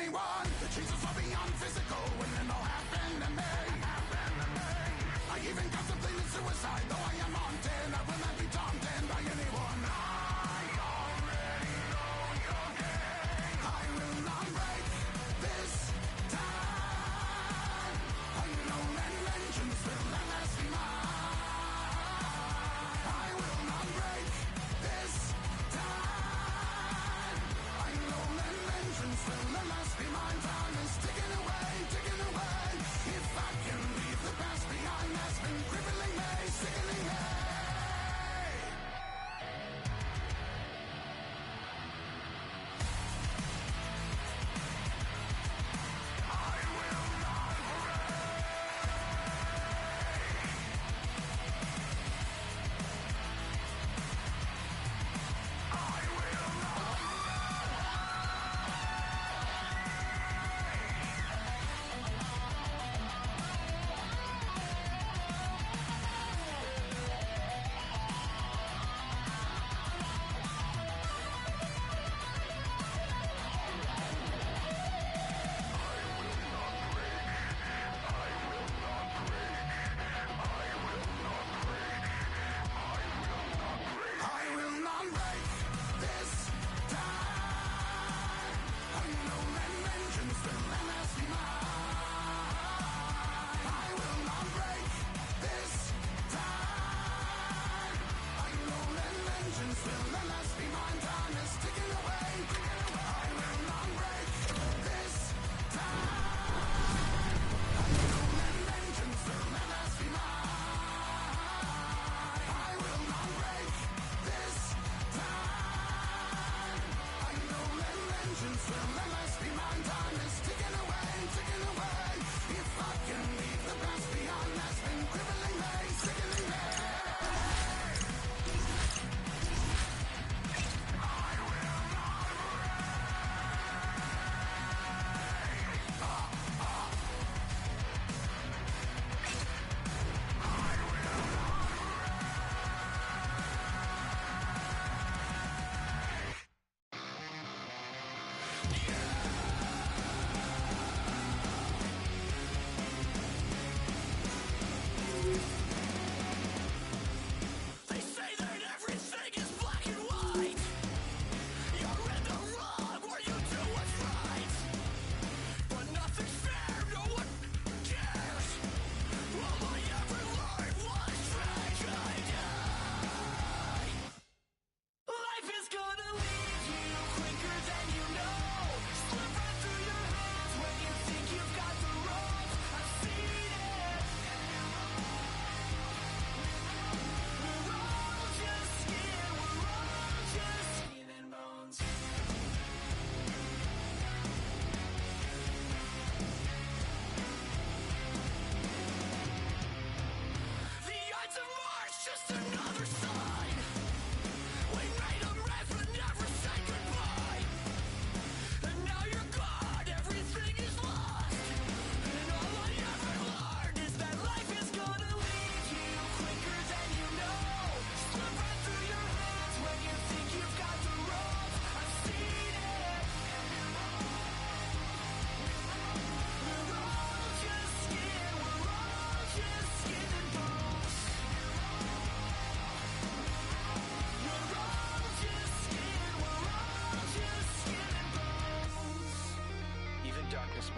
anyone. The Jesus are beyond physical when it all happened to me. I even contemplated suicide, though I am haunted. I will not be daunted by anyone. I already know your game. I will not break this time. I know that vengeance will at last be mine. I will not break this time. I know that vengeance will at last be mine. Time is ticking away, ticking away. If I can leave the past behind, that's been crippling me, sickening me.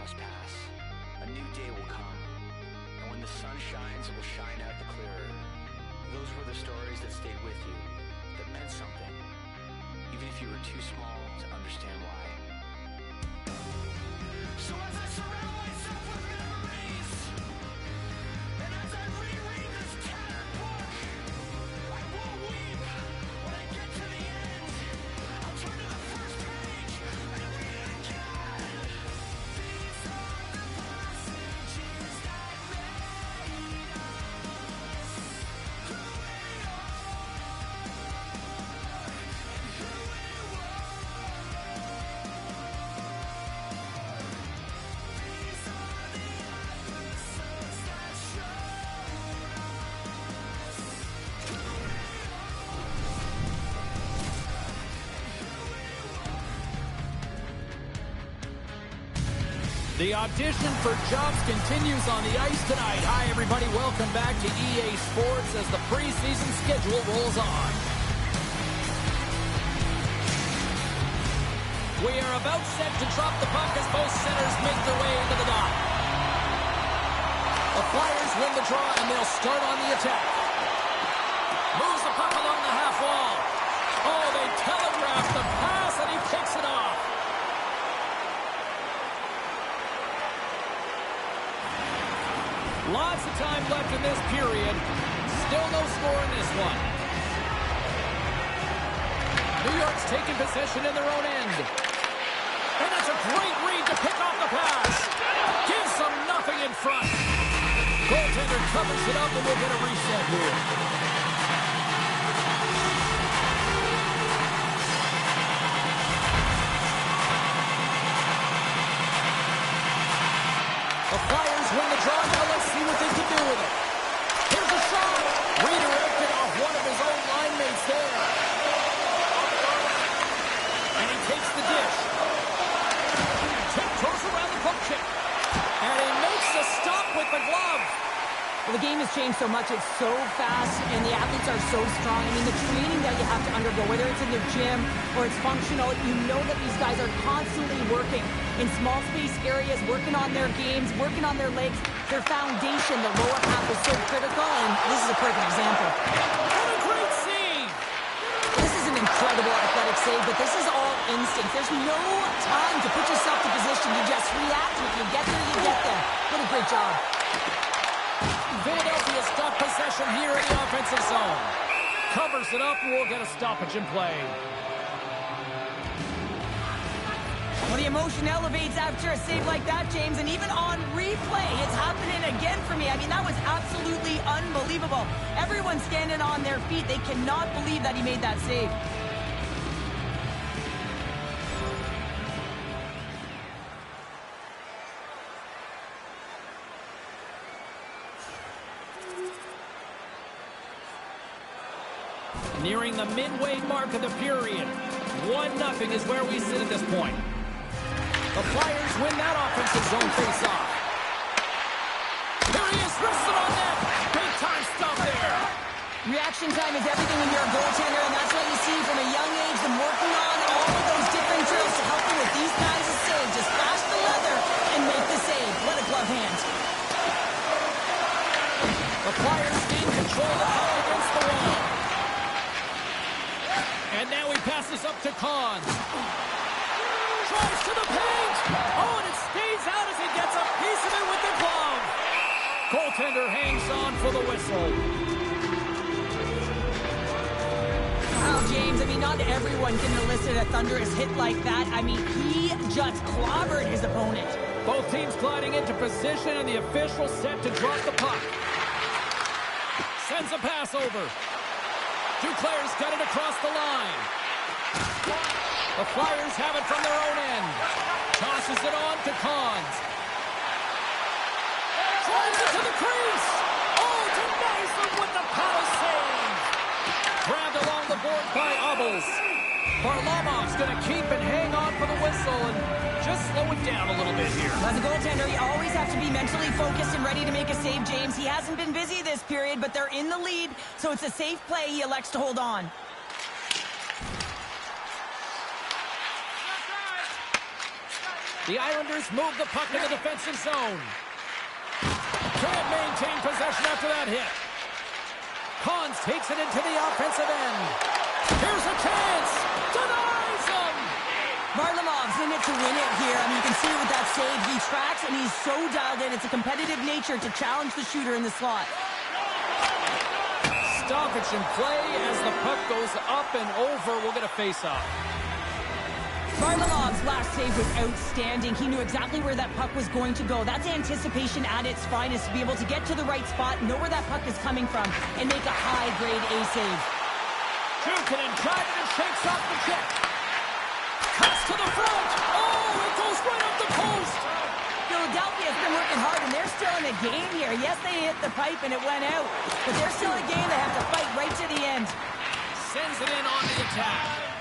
Must pass. A new day will come, and when the sun shines, it will shine out the clearer. Those were the stories that stayed with you, that meant something, even if you were too small to understand why. So as I surround myself with memories, and as I reread this tattered book, I won't weep when I get to the end. I'll turn to the first page and read it again. These are the passages that made us who we are and who we were. The audition for jobs continues on the ice tonight. Hi, everybody. Welcome back to EA Sports as the preseason schedule rolls on. We are about set to drop the puck as both centers make their way into the dot. The Flyers win the draw, and they'll start on the attack. Moves the puck along the half wall. Oh, they telegraph the pass, and he picks it off. Lots of time left in this period. Still no score in this one. New York's taking possession in their own end. And that's a great read to pick off the pass. Gives them nothing in front. Goaltender covers it up, and we'll get a reset here. The Flyers win the draw. Now let's see what they can do with it. Here's a shot. Redirected off one of his own line mates there. And he takes the dish. Tiptoes around the poke check. And he makes a stop with the glove. Well, the game has changed so much. It's so fast, and the athletes are so strong. I mean, the training that you have to undergo, whether it's in the gym or it's functional, you know that these guys are constantly working in small space areas, working on their games, working on their legs. Their foundation, the lower half is so critical, and this is a perfect example. What a great save! This is an incredible athletic save, but this is all instinct. There's no time to put yourself to position. You just react. If you get there, you get there. What a great job. Philadelphia's got possession here in the offensive zone. Covers it up, and we'll get a stoppage in play. Well, the emotion elevates after a save like that, James, and even on replay, it's happening again for me. I mean, that was absolutely unbelievable. Everyone's standing on their feet. They cannot believe that he made that save. Nearing the midway mark of the period. 1-0 is where we sit at this point. The Flyers win that offensive zone face-off. Here he is, wrestled on net. Big-time stop there. Reaction time is everything when you're a goaltender, and that's what you see from a young age, them working on all of those different drills to help you with these kinds of saves. Just flash the leather and make the save. What a glove hand. The Flyers gain control of the puck against the wall. And now he passes up to Kahn. Tries to the paint. Oh, and it stays out as he gets a piece of it with the glove. Goaltender hangs on for the whistle. Wow, James, I mean, not everyone can elicit a thunderous hit like that. I mean, he just clobbered his opponent. Both teams gliding into position, and the official set to drop the puck. Sends a pass over. Duclair's got it across the line. The Flyers have it from their own end. Tosses it on to Cons. Drives it to the crease. Oh, denies them with the power save. Grabbed along the board by Obels. Varlamov's going to keep and hang on for the whistle and just slow it down a little bit here. As a goaltender, you always have to be mentally focused and ready to make a save, James. He hasn't been busy this period, but they're in the lead, so it's a safe play. He elects to hold on. The Islanders move the puck in the defensive zone. Can't maintain possession after that hit. Cons takes it into the offensive end. Here's a chance. Denies him. Varlamov's in it to win it here. I mean, you can see with that save, he tracks and he's so dialed in. It's a competitive nature to challenge the shooter in the slot. Stoppage in play as the puck goes up and over. We'll get a face-off. Varlamov's last save was outstanding. He knew exactly where that puck was going to go. That's anticipation at its finest, to be able to get to the right spot, know where that puck is coming from, and make a high-grade A save. Jukinen drives it and shakes off the check. Cuts to the front. Oh, it goes right up the post. Philadelphia's been working hard, and they're still in a game here. Yes, they hit the pipe and it went out, but they're still in a game. They have to fight right to the end. Sends it in on the attack.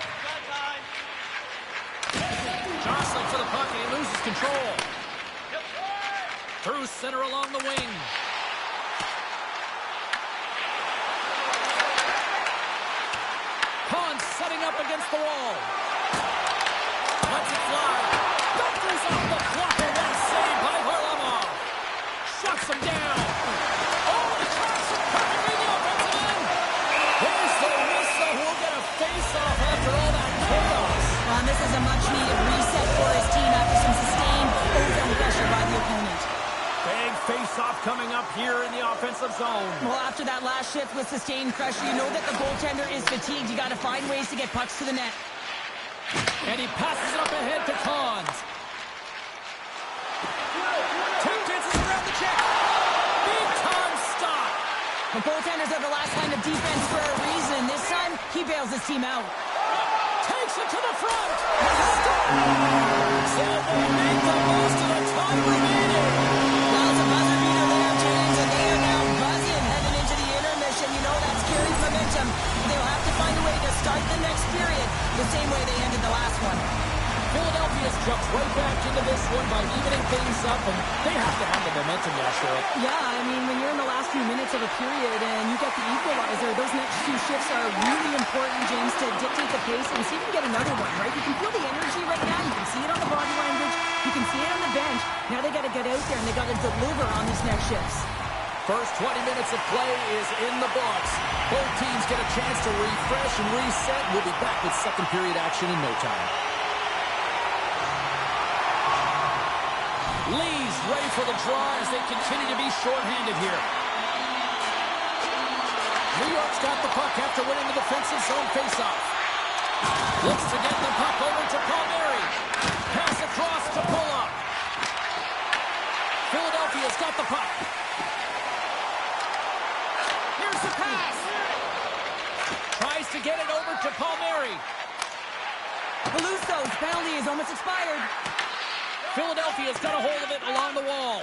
Jostling for the puck, and he loses control. Through center along the wing. Kahn setting up against the wall. Lets it fly. Dunkers off the blocker. What a save by Varlamov. Shuts him down. Oh, the cross perfectly in the offensive end. Here's the whistle. Who'll get a face-off after all that chaos. This is a much-needed reset for his team after some sustained ozone pressure by the opponent. Big face-off coming up here in the offensive zone. Well, after that last shift with sustained pressure, you know that the goaltender is fatigued. You got to find ways to get pucks to the net. And he passes it up ahead to Cons. Two dances around the check. Big time stop. The goaltenders are the last line of defense for a reason. This time, he bails his team out. Takes it to the front. Stop. So they make the most of the time remaining. Well, it's a buzzer beater there, James, and they are now buzzing heading into the intermission. You know that's carried momentum. They'll have to find a way to start the next period the same way they ended the last one. Philadelphia's jumped right back into this one by evening things up, and they have to have the momentum now, Cheryl. Yeah, I mean, when you're in the last few minutes of a period and you get the equalizer, those next two shifts are really important, James, to dictate the pace and see if you can get another one, right? You can feel the energy right now. You can see it on the body language. You can see it on the bench. Now they got to get out there and they got to deliver on these next shifts. First 20 minutes of play is in the books. Both teams get a chance to refresh and reset. We'll be back with second period action in no time. Lee's ready for the draw as they continue to be shorthanded here. New York's got the puck after winning the defensive zone faceoff. Looks to get the puck over to Palmieri. Pass across to Pulla. Philadelphia's got the puck. Here's the pass. Tries to get it over to Palmieri. Peluso's penalty is almost expired. Philadelphia's got a hold of it along the wall.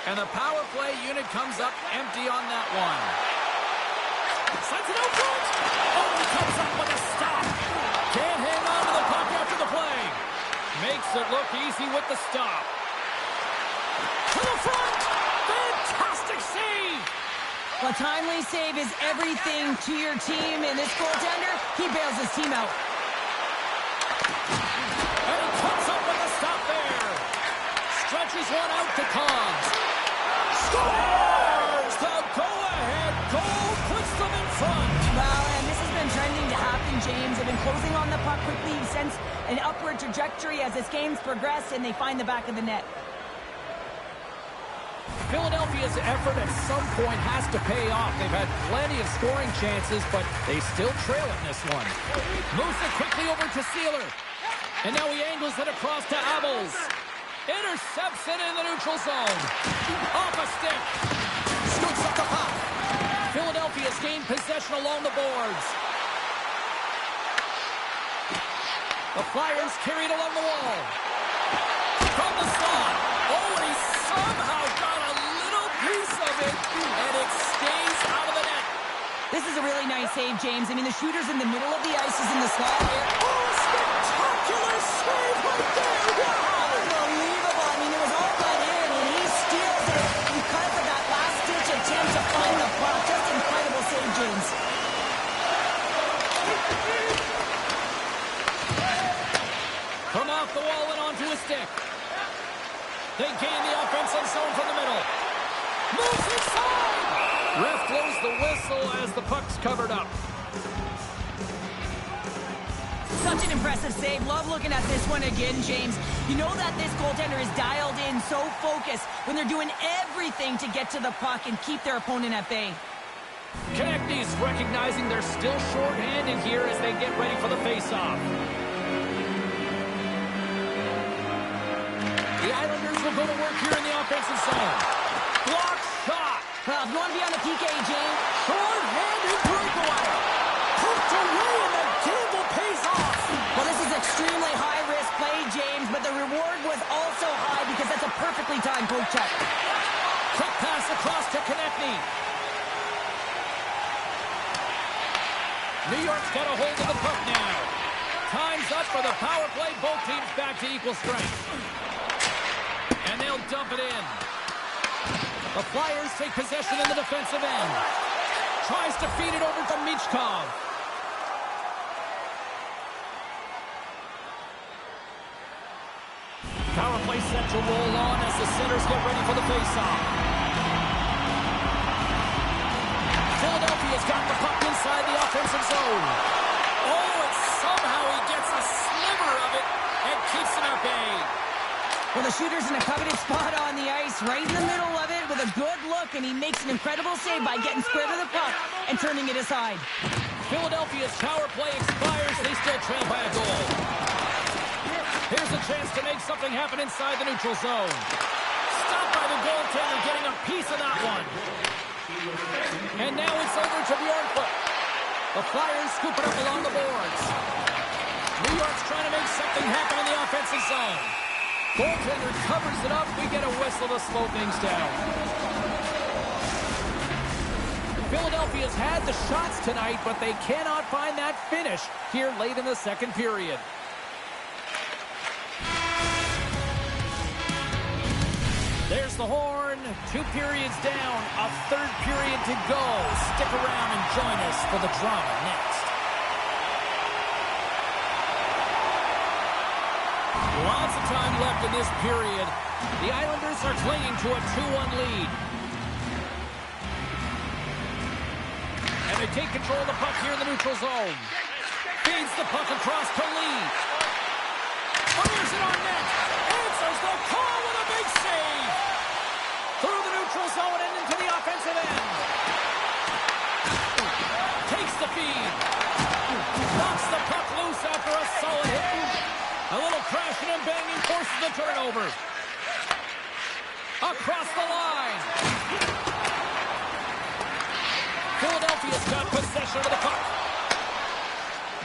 And the power play unit comes up empty on that one. Sends it out front. Oh, he comes up with a stop. Can't hang on to the puck after the play. Makes it look easy with the stop. To the front. Fantastic save. A timely save is everything to your team, and this goaltender, he bails his team out. And he comes up with a stop there. Stretches one out to Cons. Scores! The go-ahead goal puts them in front. Well, and this has been trending to happen, James. They've been closing on the puck quickly since an upward trajectory as this game's progressed, and they find the back of the net. Philadelphia's effort at some point has to pay off. They've had plenty of scoring chances, but they still trail in this one. Moves it quickly over to Sealer. And now he angles it across to Abels. Intercepts it in the neutral zone. Off a stick. Scoots up the puck. Philadelphia's gained possession along the boards. The Flyers carry it along the wall. From the slot. Oh, and he somehow got a little piece of it, and it stays out of the net. This is a really nice save, James. I mean, the shooter's in the middle of the ice, is in the slot here. Oh, spectacular save right there. Wow. Unbelievable. I mean, it was all cut in, and he steals it because of that last-ditch attempt to find the puck. Just incredible save, James. From off the wall and onto a stick. They gain the offensive zone from the middle. Moves inside. Ref blows the whistle as the puck's covered up. Such an impressive save. Love looking at this one again, James. You know that this goaltender is dialed in, so focused when they're doing everything to get to the puck and keep their opponent at bay. Konechny's recognizing they're still short-handed here as they get ready for the face-off. The Islanders will go to work here in the offensive zone. Block shot. Well, if you want to be on the PK, James. Short-handed breakaway. Poked away and the gamble pays off. Well, this is extremely high-risk play, James, but the reward was also high because that's a perfectly timed poke check. Quick pass across to Konechny. New York's got a hold of the puck now. Time's up for the power play. Both teams back to equal strength. And they'll dump it in. The Flyers take possession in the defensive end. Tries to feed it over to Michkov. Power play set to roll on as the centers get ready for the faceoff. Philadelphia's got the puck inside the offensive zone. Oh, and somehow he gets a sliver of it and keeps it at bay. Well, the shooter's in a coveted spot on the ice, right in the middle of it with a good look, and he makes an incredible save by getting square to the puck and turning it aside. Philadelphia's power play expires. They still trail by a goal. Here's a chance to make something happen inside the neutral zone. Stopped by the goaltender, getting a piece of that one. And now it's over to Bjornfoot. The Flyers scoop it up along the boards. New York's trying to make something happen in the offensive zone. Goaltender covers it up. We get a whistle to slow things down. Philadelphia's had the shots tonight, but they cannot find that finish here late in the second period. There's the horn. 2 periods down. A third period to go. Stick around and join us for the drama next. Lots of time left in this period. The Islanders are clinging to a 2-1 lead. And they take control of the puck here in the neutral zone. Feeds the puck across to Lee. Fires it on net. Answers the call with a big save. Through the neutral zone and into the offensive end. Takes the feed. Knocks the puck loose after a solid hit. A little crashing and banging forces the turnover. Across the line. Philadelphia's got possession of the puck.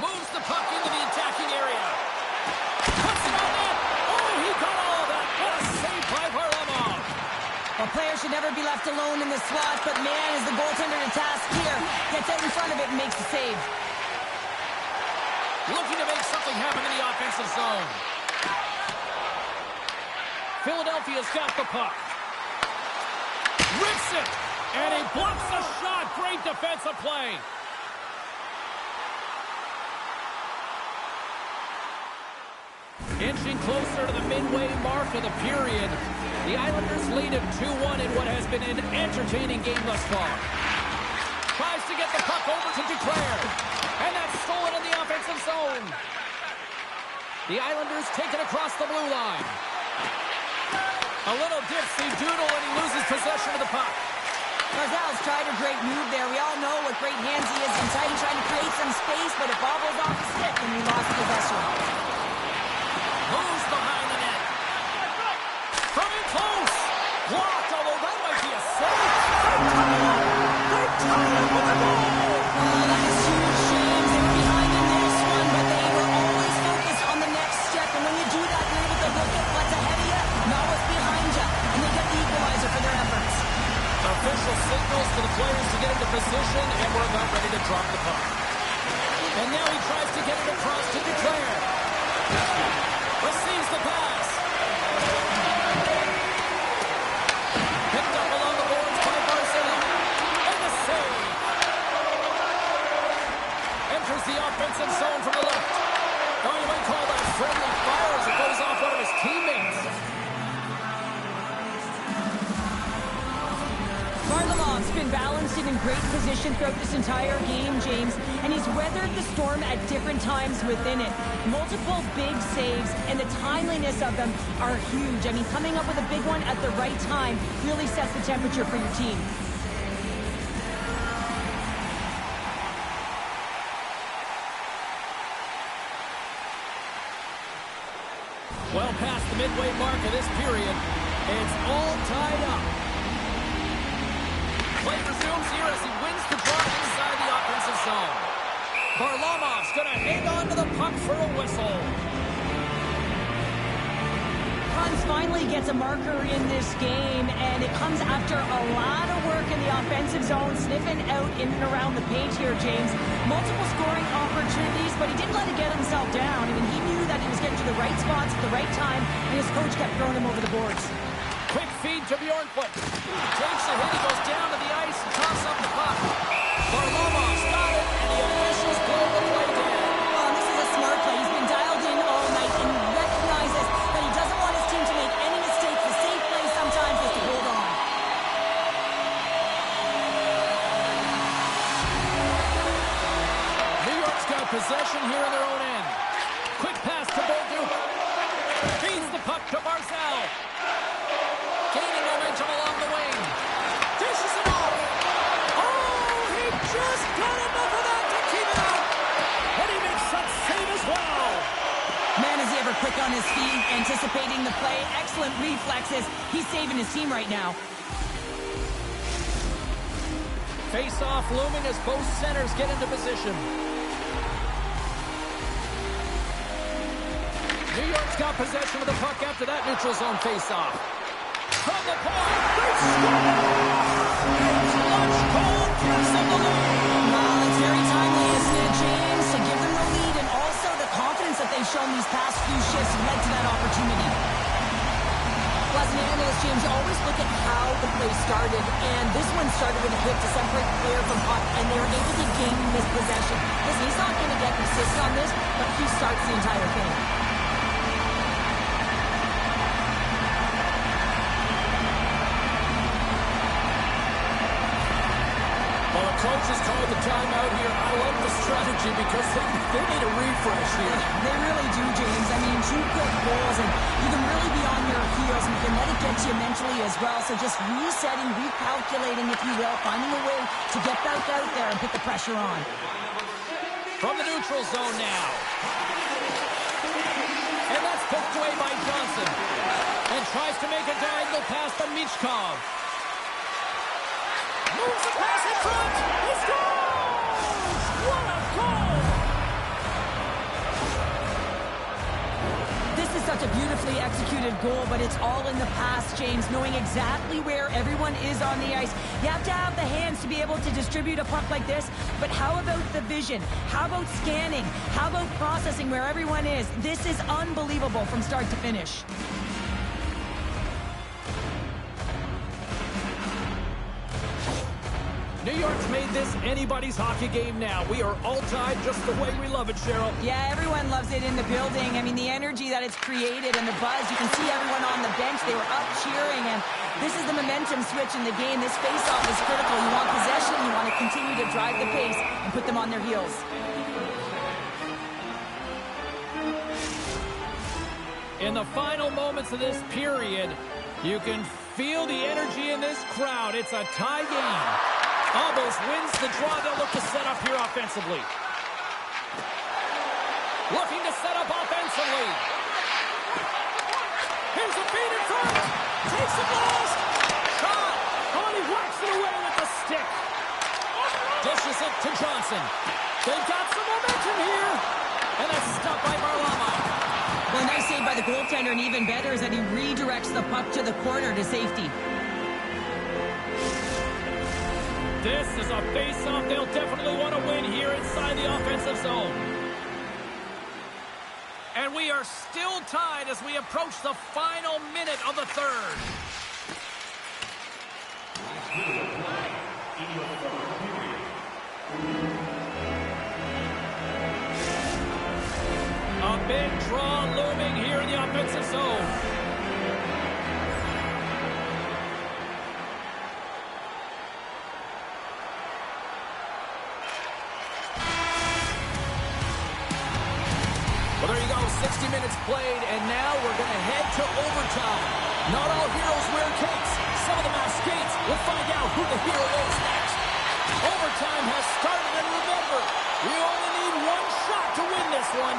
Moves the puck into the attacking area. Puts it on net. Oh, he got all of that. What a save by Varlamov. A player should never be left alone in the slot, but man, is the goaltender to task here. Gets out in front of it and makes the save. Looking to make something happen in the offensive zone. Philadelphia's got the puck. Rips it. And he blocks the shot. Great defensive play. Inching closer to the midway mark of the period. The Islanders lead at 2-1 in what has been an entertaining game thus far. Tries to get the puck over to Duclair. And that's stolen in the offensive zone. The Islanders take it across the blue line. A little dipsy doodle and he loses possession of the puck. Barzal's tried a great move there. We all know what great hands he is inside. He's trying to create some space, but it bobbles off the stick and he lost possession. Moves behind the net. From in close. Blocked, although that might be a save. They've tied it with the goal. That is huge, James. They were behind in this one, but they were always focused on the next step. And when you do that, you're able to look at what's ahead of you, not what's behind you. And they get the equalizer for their efforts. Official signals for the players to get into position, and we're about ready to drop the puck. And now he tries to get it across to Duclair. Receives the pass. Picked up along the boards by Barzal. And the save. Enters the offensive zone from the left. Oh, you might call that friendly fire as it goes off one of his teammates. Varlamov's been balanced and in great position throughout this entire game, James, and he's weathered the storm at different times within it. Multiple big saves, and the timeliness of them are huge. I mean, coming up with a big one at the right time really sets the temperature for your team. Well past the midway mark of this period, it's all tied up. Play resumes here as he wins the draw inside the offensive zone. Varlamov's going to hang on to the puck for a whistle. Hans finally gets a marker in this game, and it comes after a lot of work in the offensive zone, sniffing out in and around the paint here, James. Multiple scoring opportunities, but he didn't let it get himself down. I mean, he knew that he was getting to the right spots at the right time, and his coach kept throwing him over the boards. Quick feed to Bjornfoot. Takes a hit. He goes down to the ice and tosses up the puck. Varlamov's got it, and the officials blow the play dead. Well, this is a smart play. He's been dialed in all night and recognizes that he doesn't want his team to make any mistakes. The safe play sometimes is to hold on. New York's got possession here in their own end. Quick pass to Bolduc. Feeds the puck to Barzal. Gaining momentum along the wing. Dishes it off. Oh, he just got enough of that to keep it out. And he makes that save as well. Man, is he ever quick on his feet, anticipating the play. Excellent reflexes. He's saving his team right now. Face-off looming as both centers get into position. New York's got possession of the puck after that neutral zone face-off. From the point, they score! It's lunch cold through the lead. Well, it's very timely, isn't it, James? To give them the lead and also the confidence that they've shown these past few shifts led to that opportunity. Well, as an analyst, James, you always look at how the play started, and this one started with a hit to separate the player from puck, and they were able to gain this possession. Listen, he's not going to get assists on this, but he starts the entire thing. Well, the coach has called the timeout here. I like the strategy because they need a refresh here. They really do, James. I mean, 2 quick goals, and you can really be on your heels, and you can let it get to you mentally as well. So just resetting, recalculating, if you will, finding a way to get back out there and put the pressure on. From the neutral zone now. And that's poked away by Johnson. And tries to make a diagonal pass to Michkov. Moves the pass in front. He scores! What a goal! This is such a beautifully executed goal, but it's all in the past, James, knowing exactly where everyone is on the ice. You have to have the hands to be able to distribute a puck like this, but how about the vision? How about scanning? How about processing where everyone is? This is unbelievable from start to finish. New York's made this anybody's hockey game now. We are all tied just the way we love it, Cheryl. Yeah, everyone loves it in the building. I mean, the energy that it's created and the buzz. You can see everyone on the bench. They were up cheering, and this is the momentum switch in the game. This face-off is critical. You want possession. You want to continue to drive the pace and put them on their heels. In the final moments of this period, you can feel the energy in this crowd. It's a tie game. Almost wins the draw. They'll look to set up here offensively. Looking to set up offensively. Here's a feed in front. Takes the blast. Shot. Oh, he whacks it away with the stick. Dishes it to Johnson. They've got some momentum here. And that's stopped by Varlamov. Well, nice save by the goaltender, and even better is that he redirects the puck to the corner to safety. This is a face-off they'll definitely want to win here inside the offensive zone. And we are still tied as we approach the final minute of the third. A big draw looming here in the offensive zone. Well, there you go, 60 minutes played, and now we're going to head to overtime. Not all heroes wear capes. Some of them have skates. We'll find out who the hero is next. Overtime has started, and remember, you only need one shot to win this one.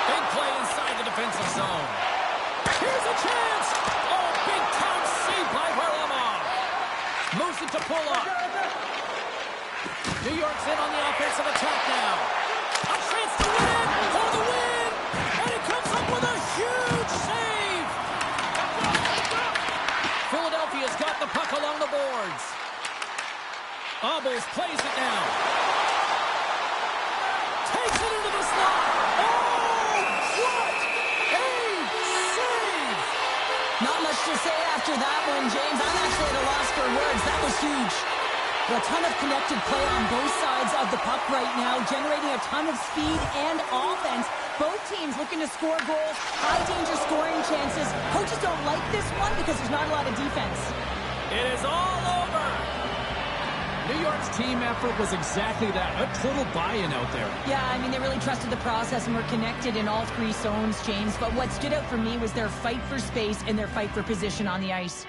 Big play inside the defensive zone. Here's a chance. Oh, big-time save by Varlamov. Moves it to pull up. New York's in on the offensive attack now. A chance to win for the win, and he comes up with a huge save. Philadelphia's got the puck along the boards. Obels plays it now. Takes it into the slot. Oh, what a save! Not much to say after that one, James. I'm actually at a loss for words. That was huge. A ton of connected play on both sides of the puck right now, generating a ton of speed and offense. Both teams looking to score goals, high-danger scoring chances. Coaches don't like this one because there's not a lot of defense. It is all over. New York's team effort was exactly that, a total buy-in out there. Yeah, I mean, they really trusted the process and were connected in all three zones, James. But what stood out for me was their fight for space and their fight for position on the ice.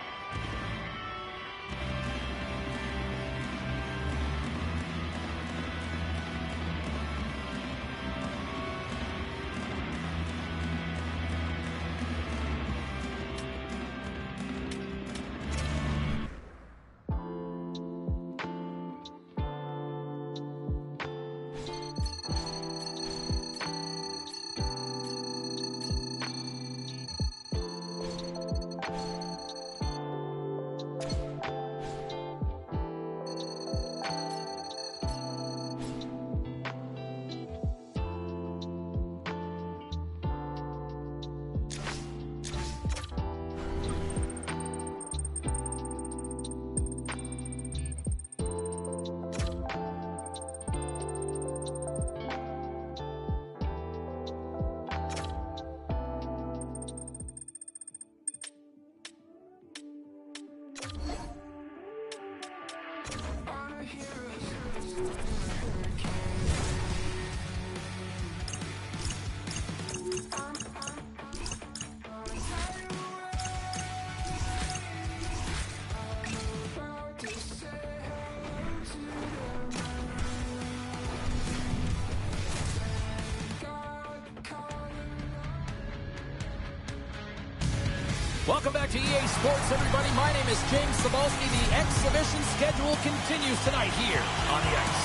Welcome back to EA Sports, everybody. My name is James Cebulski. The exhibition schedule continues tonight here on the ice.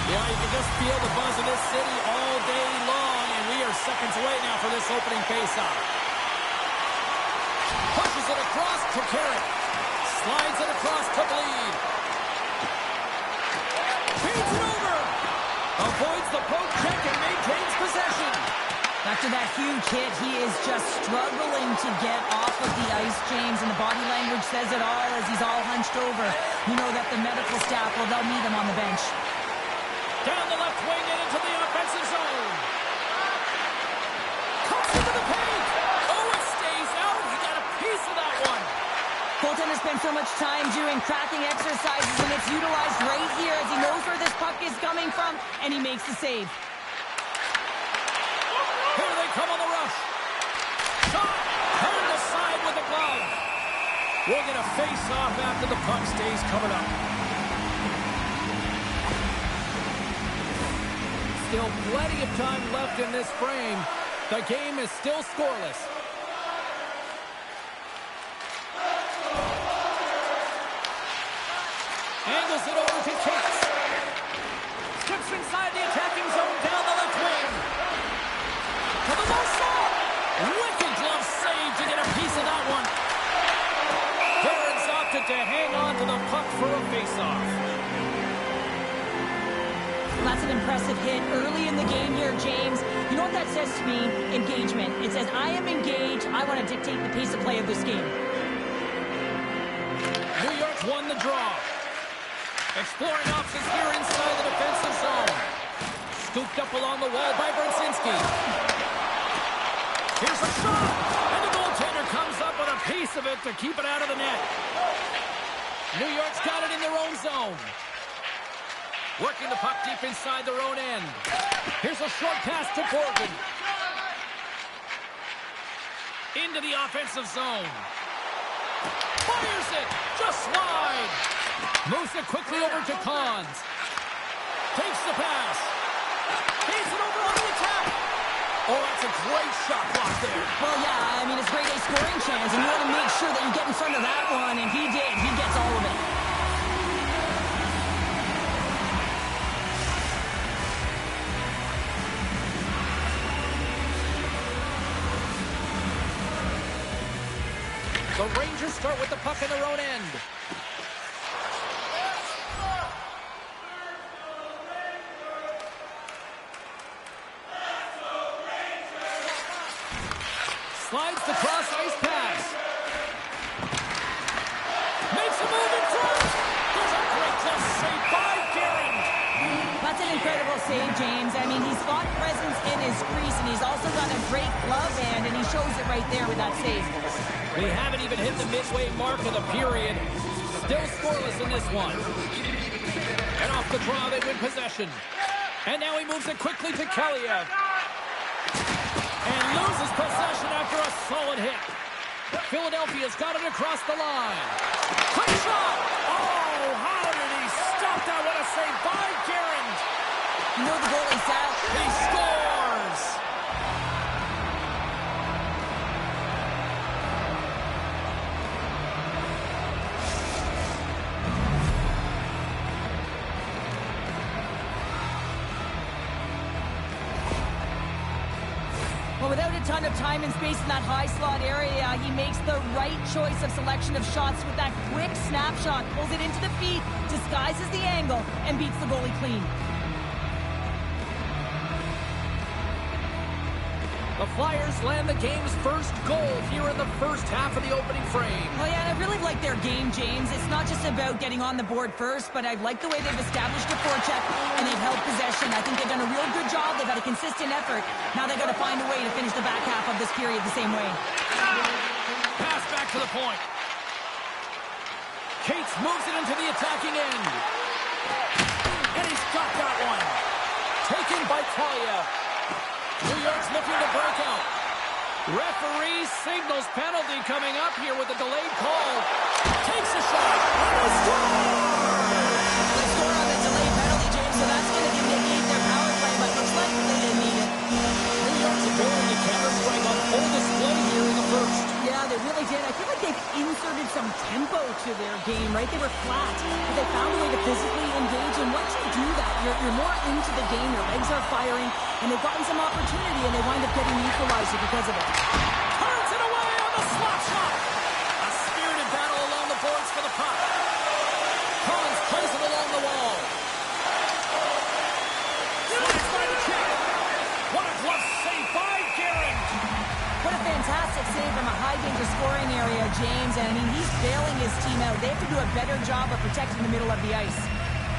Yeah, you can just feel the buzz in this city all day long, and we are seconds away now for this opening faceoff. Pushes it across to Carey. Slides it across to Bleed. Feeds it over. Avoids the poke check and maintains possession. After that huge hit, he is just struggling to get off of the ice, James, and the body language says it all as he's all hunched over. You know that the medical staff, well, they'll meet him on the bench. Down the left wing and into the offensive zone. Cuts into the paint. Oh, it stays out. He got a piece of that one. Goaltender spends so much time doing cracking exercises, and it's utilized right here as he knows where this puck is coming from, and he makes the save. Here they come on the rush. Shot! Turned aside with the glove. We'll get a face-off after the puck stays covered up. Still plenty of time left in this frame. The game is still scoreless. Angles it over to Cates. Skips inside the attacking zone down the left wing. To the low side. Wicked glove save to get a piece of that one. Barons opted to hang on to the puck for a face-off. That's an impressive hit early in the game here, James. You know what that says to me? Engagement. It says, I am engaged. I want to dictate the pace of play of this game. New York's won the draw. Exploring options here inside the defensive zone. Scooped up along the wall by Brzezinski. Here's a shot, and the goaltender comes up with a piece of it to keep it out of the net. New York's got it in their own zone. Working the puck deep inside their own end. Here's a short pass to Borgen. Into the offensive zone. Fires it, just wide. Moves it quickly over to Cons. Takes the pass. Feeds it over on the attack. Oh, that's a great shot block there. Well, yeah, I mean, it's a great A scoring chance, and you want to make sure that you get in front of that one, and he did. He gets all of it. The Rangers start with the puck in their own end. Slides the cross-ice pass. an incredible save, James. I mean, he's got presence in his crease, and he's also got a great glove hand, and he shows it right there with that save. We haven't even hit the midway mark of the period. Still scoreless in this one. And off the draw, they win possession. And now he moves it quickly to Kaliev. And loses possession after a solid hit. Philadelphia's got it across the line. Quick shot! Oh, how did he stop that? What a save by Garand! You know the goalie's out. He scores! Well, without a ton of time and space in that high slot area, he makes the right choice of selection of shots with that quick snapshot, pulls it into the feet, disguises the angle, and beats the goalie clean. The Flyers land the game's first goal here in the first half of the opening frame. Well, yeah, I really like their game, James. It's not just about getting on the board first, but I like the way they've established a forecheck and they've held possession. I think they've done a real good job. They've had a consistent effort. Now they've got to find a way to finish the back half of this period the same way. Pass back to the point. Cates moves it into the attacking end. And he's got that one. Taken by Kaliev. New York's looking to break out. Referee signals penalty coming up here with a delayed call. Takes a shot. And they score! They score on the delayed penalty, James, so that's going to give them their power play, but looks like they didn't need it. New York's ability to counter-strike on full display here in the first. Yeah, they really did. I feel like they've inserted some tempo to their game, right? They were flat, but they found a way to physically engage, and once you do that, you're more into the game. Your legs are firing, and they've gotten some opportunity, and they wind up getting equalizer because of it. Turns it away on the slap shot. A spirited battle along the boards for the puck. Collins plays it along the wall. Slides by the kick. What a glove save by Garand. What a fantastic save from a high-danger scoring area, James. And, I mean, he's bailing his team out. They have to do a better job of protecting the middle of the ice.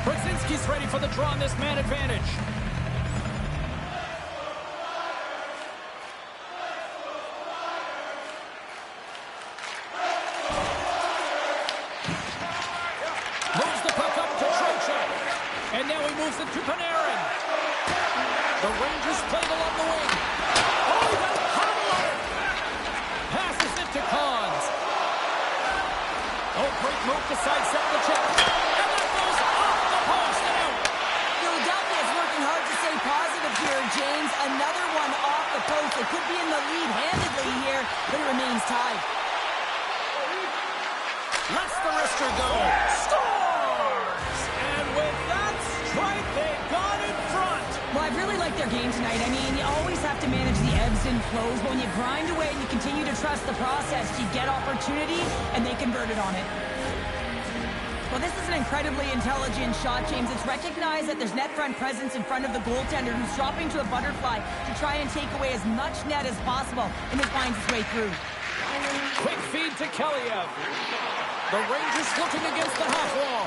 Brzezinski's ready for the draw on this man advantage. Moves the puck up to Trocheck. And now he moves it to Panarin. The Rangers played along the wing. Oh, he got a hobble on it. Passes it to Cons. Oh, great move to sidestep the check. And that goes off the post and out. Philadelphia's working hard to stay positive here, James. Another one off the post. They could be in the lead handedly here, but it remains tied. Lets the wrister go. Scores! And with that strike, they got in front. Well, I really like their game tonight. I mean, you always have to manage the ebbs and flows, but when you grind away and you continue to trust the process, you get opportunity, and they converted on it. Well, this is an incredibly intelligent shot, James. It's recognized that there's net front presence in front of the goaltender who's dropping to a butterfly to try and take away as much net as possible, and it finds its way through. Quick feed to Kaliev. The Rangers looking against the half wall.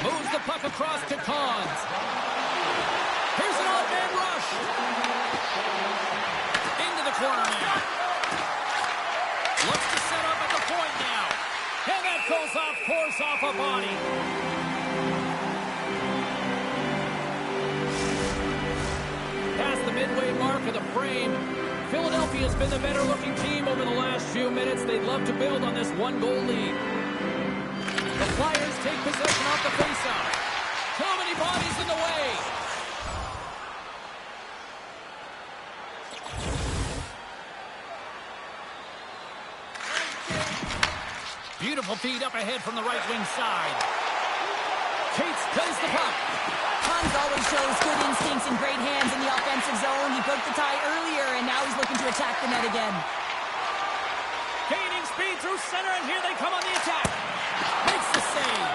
Moves the puck across to Cons. Here's an odd-man rush. Into the corner now. Looks to set up at the point now. And that goes off, force off a body. Past the midway mark of the frame, Philadelphia's been the better-looking team over the last few minutes. They'd love to build on this one-goal lead. The Flyers take possession off the faceoff. Too many bodies in the way. Beautiful feed up ahead from the right wing side. Cates plays the puck. Cons always shows good instincts and great hands in the offensive zone. He broke the tie earlier, and now he's looking to attack the net again. Gaining speed through center, and here they come on the attack. Makes the save.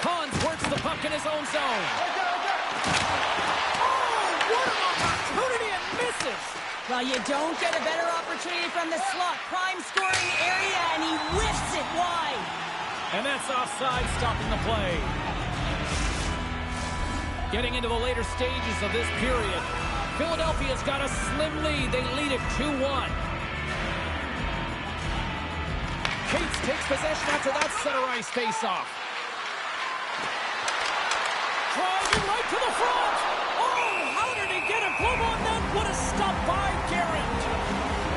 Cons works the puck in his own zone. Oh, what an opportunity, and misses. Well, you don't get a better opportunity from the slot. Prime scoring area, and he whiffs it wide. And that's offside, stopping the play. Getting into the later stages of this period, Philadelphia's got a slim lead. They lead it 2-1. Cates takes possession after that center ice face-off. Driving right to the front. Oh, how did he get a glove on that? What a stop by Garrett.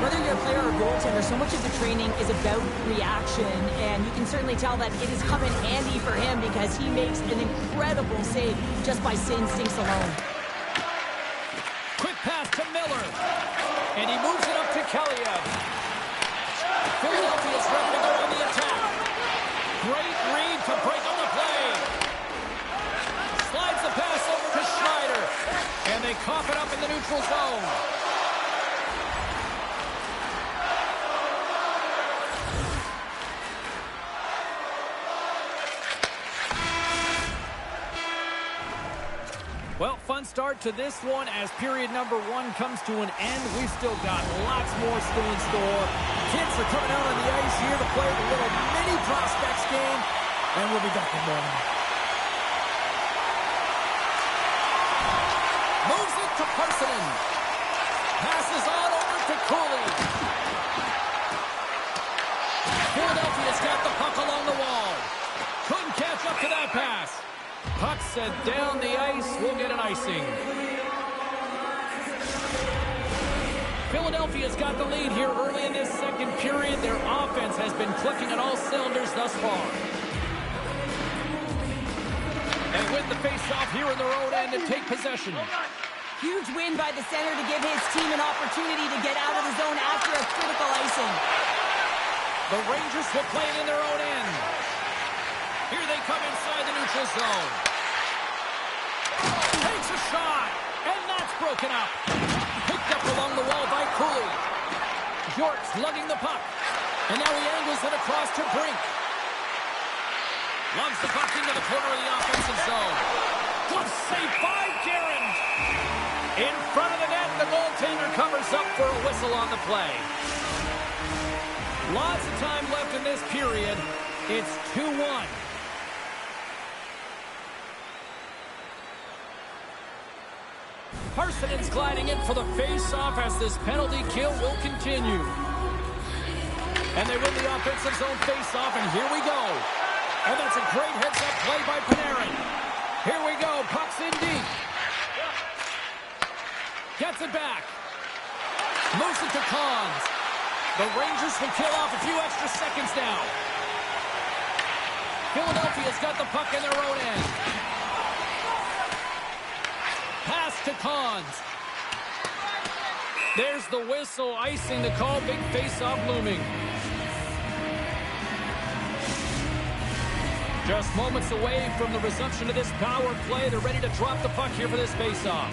Whether you're a player or goaltender, so much of the training is about reaction, and you can certainly tell that it has come in handy for him because he makes an incredible save just by instincts alone. Quick pass to Miller, and he moves it up to Kaliev. Philadelphia's ready to go on the attack. Great read to break on the play. Slides the pass over to Schneider, and they cough it up in the neutral zone. Well, fun start to this one as period number 1 comes to an end. We've still got lots more still in store. Kids are coming out on the ice here to play the little mini prospects game, and we'll be back in a moment. Moves it to Parssinen. Passes on over to Cooley. Philadelphia's got the puck along the wall. Couldn't catch up to that pass. Puck set down the ice. We'll get an icing. Philadelphia's got the lead here early in this second period. Their offense has been clicking on all cylinders thus far. And win the face-off here in their own end and take possession. Huge win by the center to give his team an opportunity to get out of the zone after a critical icing. The Rangers will play it in their own end. Here they come inside the neutral zone. Takes a shot, and that's broken up. Picked up along the wall by Cooley. York's lugging the puck, and now he angles it across to Brink. Lugs the puck into the corner of the offensive zone. Good save by Guerin. In front of the net, the goaltender covers up for a whistle on the play. Lots of time left in this period. It's 2-1. Parsonen's gliding in for the face-off as this penalty kill will continue. And they win the offensive zone face-off, and here we go. And that's a great heads-up play by Panarin. Here we go, puck's in deep. Gets it back. Moves it to Cons. The Rangers will kill off a few extra seconds now. Philadelphia's got the puck in their own end. Pass to Cons. There's the whistle, icing the call, big face-off looming. Just moments away from the resumption of this power play. They're ready to drop the puck here for this face-off.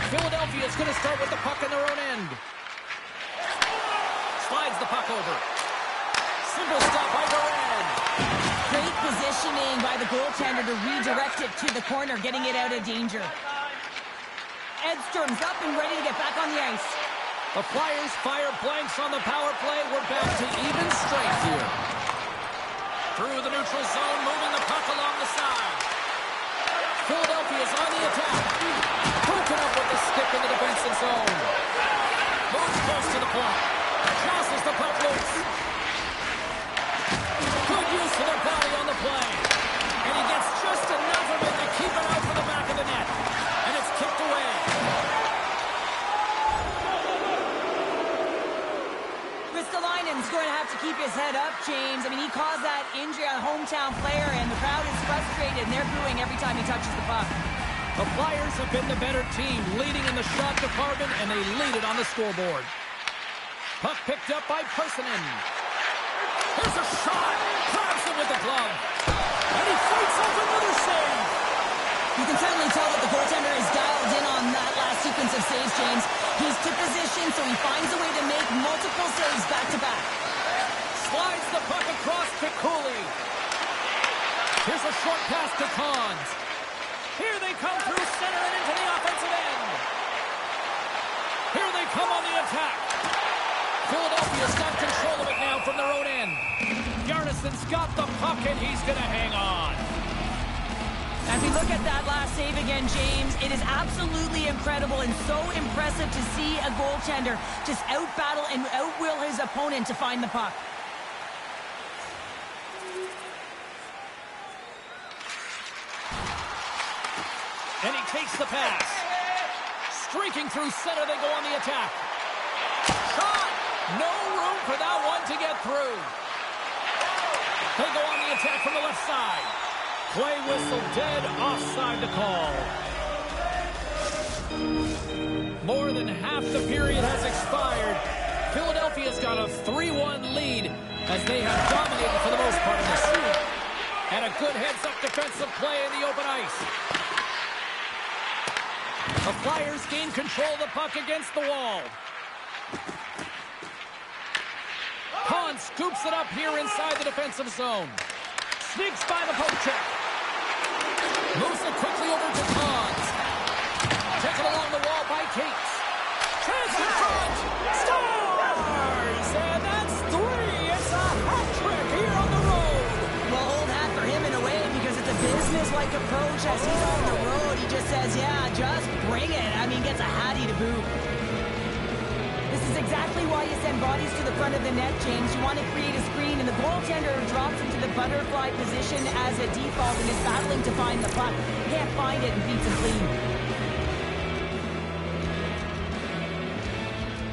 Philadelphia's going to start with the puck in their own end. Slides the puck over. Simple stop by Duran. Great positioning by the goaltender to redirect it to the corner, getting it out of danger. Edstrom's up and ready to get back on the ice. The Flyers fire blanks on the power play. We're back to even strength here. Through the neutral zone, moving the puck along the side. Philadelphia's on the attack. Broken up with the stick in the defensive zone. Moves close to the point. Jostles the puck loose. Good use of their body on the play. And he gets just enough of it to keep it out for the back of the net. And it's kicked away. Ristolainen's going to have to keep his head up, James. I mean, he caused that injury on a hometown player, and the crowd is frustrated, and they're booing every time he touches the puck. The Flyers have been the better team, leading in the shot department, and they lead it on the scoreboard. Puck picked up by Parssinen. Here's a shot. Grabs it with the glove. And he fights off another save. You can certainly tell that the goaltender is dialed in on that last sequence of saves, James. He's to position, so he finds a way to make multiple saves back-to-back. Slides the puck across to Cooley. Here's a short pass to Cons. Here they come through center and into the offensive end. Here they come on the attack. Philadelphia's got control of it now from their own end. Garnison's got the puck, and he's going to hang on. As we look at that last save again, James, it is absolutely incredible and so impressive to see a goaltender just out-battle and out-will his opponent to find the puck. And he takes the pass. Streaking through center, they go on the attack. Shot! No room for that one to get through. They go on the attack from the left side. Play whistle dead, offside the call. More than half the period has expired. Philadelphia's got a 3-1 lead as they have dominated for the most part of this. And a good heads-up defensive play in the open ice. The Flyers gain control of the puck against the wall. Kahn scoops it up here inside the defensive zone. Sneaks by the poke check. Moves it quickly over to Kahns. Taken along the wall by Cates. Chance in front. Stars! And that's 3. It's a hat trick here on the road. Well, old hat for him in a way because it's a business-like approach as he's on the road. He just says, yeah, just bring it. I mean, gets a hattie to boot. This is exactly why you send bodies to the front of the net, James. You want to create a screen, and the goaltender drops into the butterfly position as a default and is battling to find the puck. Can't find it and beats him clean.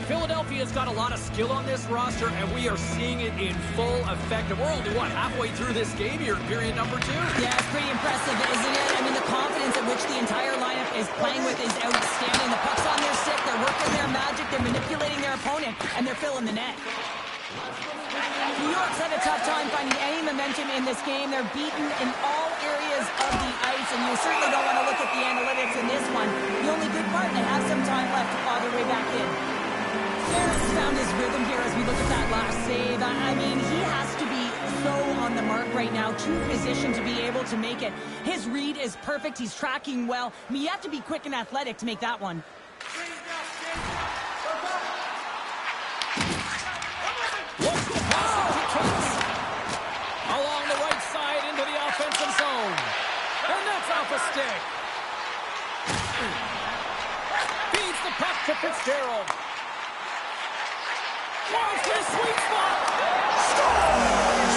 Philadelphia's got a lot of skill on this roster, and we are seeing it in full effect. And we're only, halfway through this game here in period number 2? Yeah, it's pretty impressive, isn't it? I mean, the confidence at which the entire lineup is playing with is outstanding. The puck's on their stick, they're working their magic, they're manipulating their opponent, and they're filling the net. New York's had a tough time finding any momentum in this game. They're beaten in all areas of the ice, and you certainly don't want to look at the analytics in this one. The only good part, they have some time left to claw their way back in. Harris found his rhythm here as we look at that last save. I mean, he has to be so on the mark right now, to position to be able to make it. His read is perfect. He's tracking well. I mean, you have to be quick and athletic to make that one. What's the pass to Cates? Along the right side into the offensive zone. And that's off a stick. Feeds the puck to Fitzgerald. Wants this sweet spot. Scores!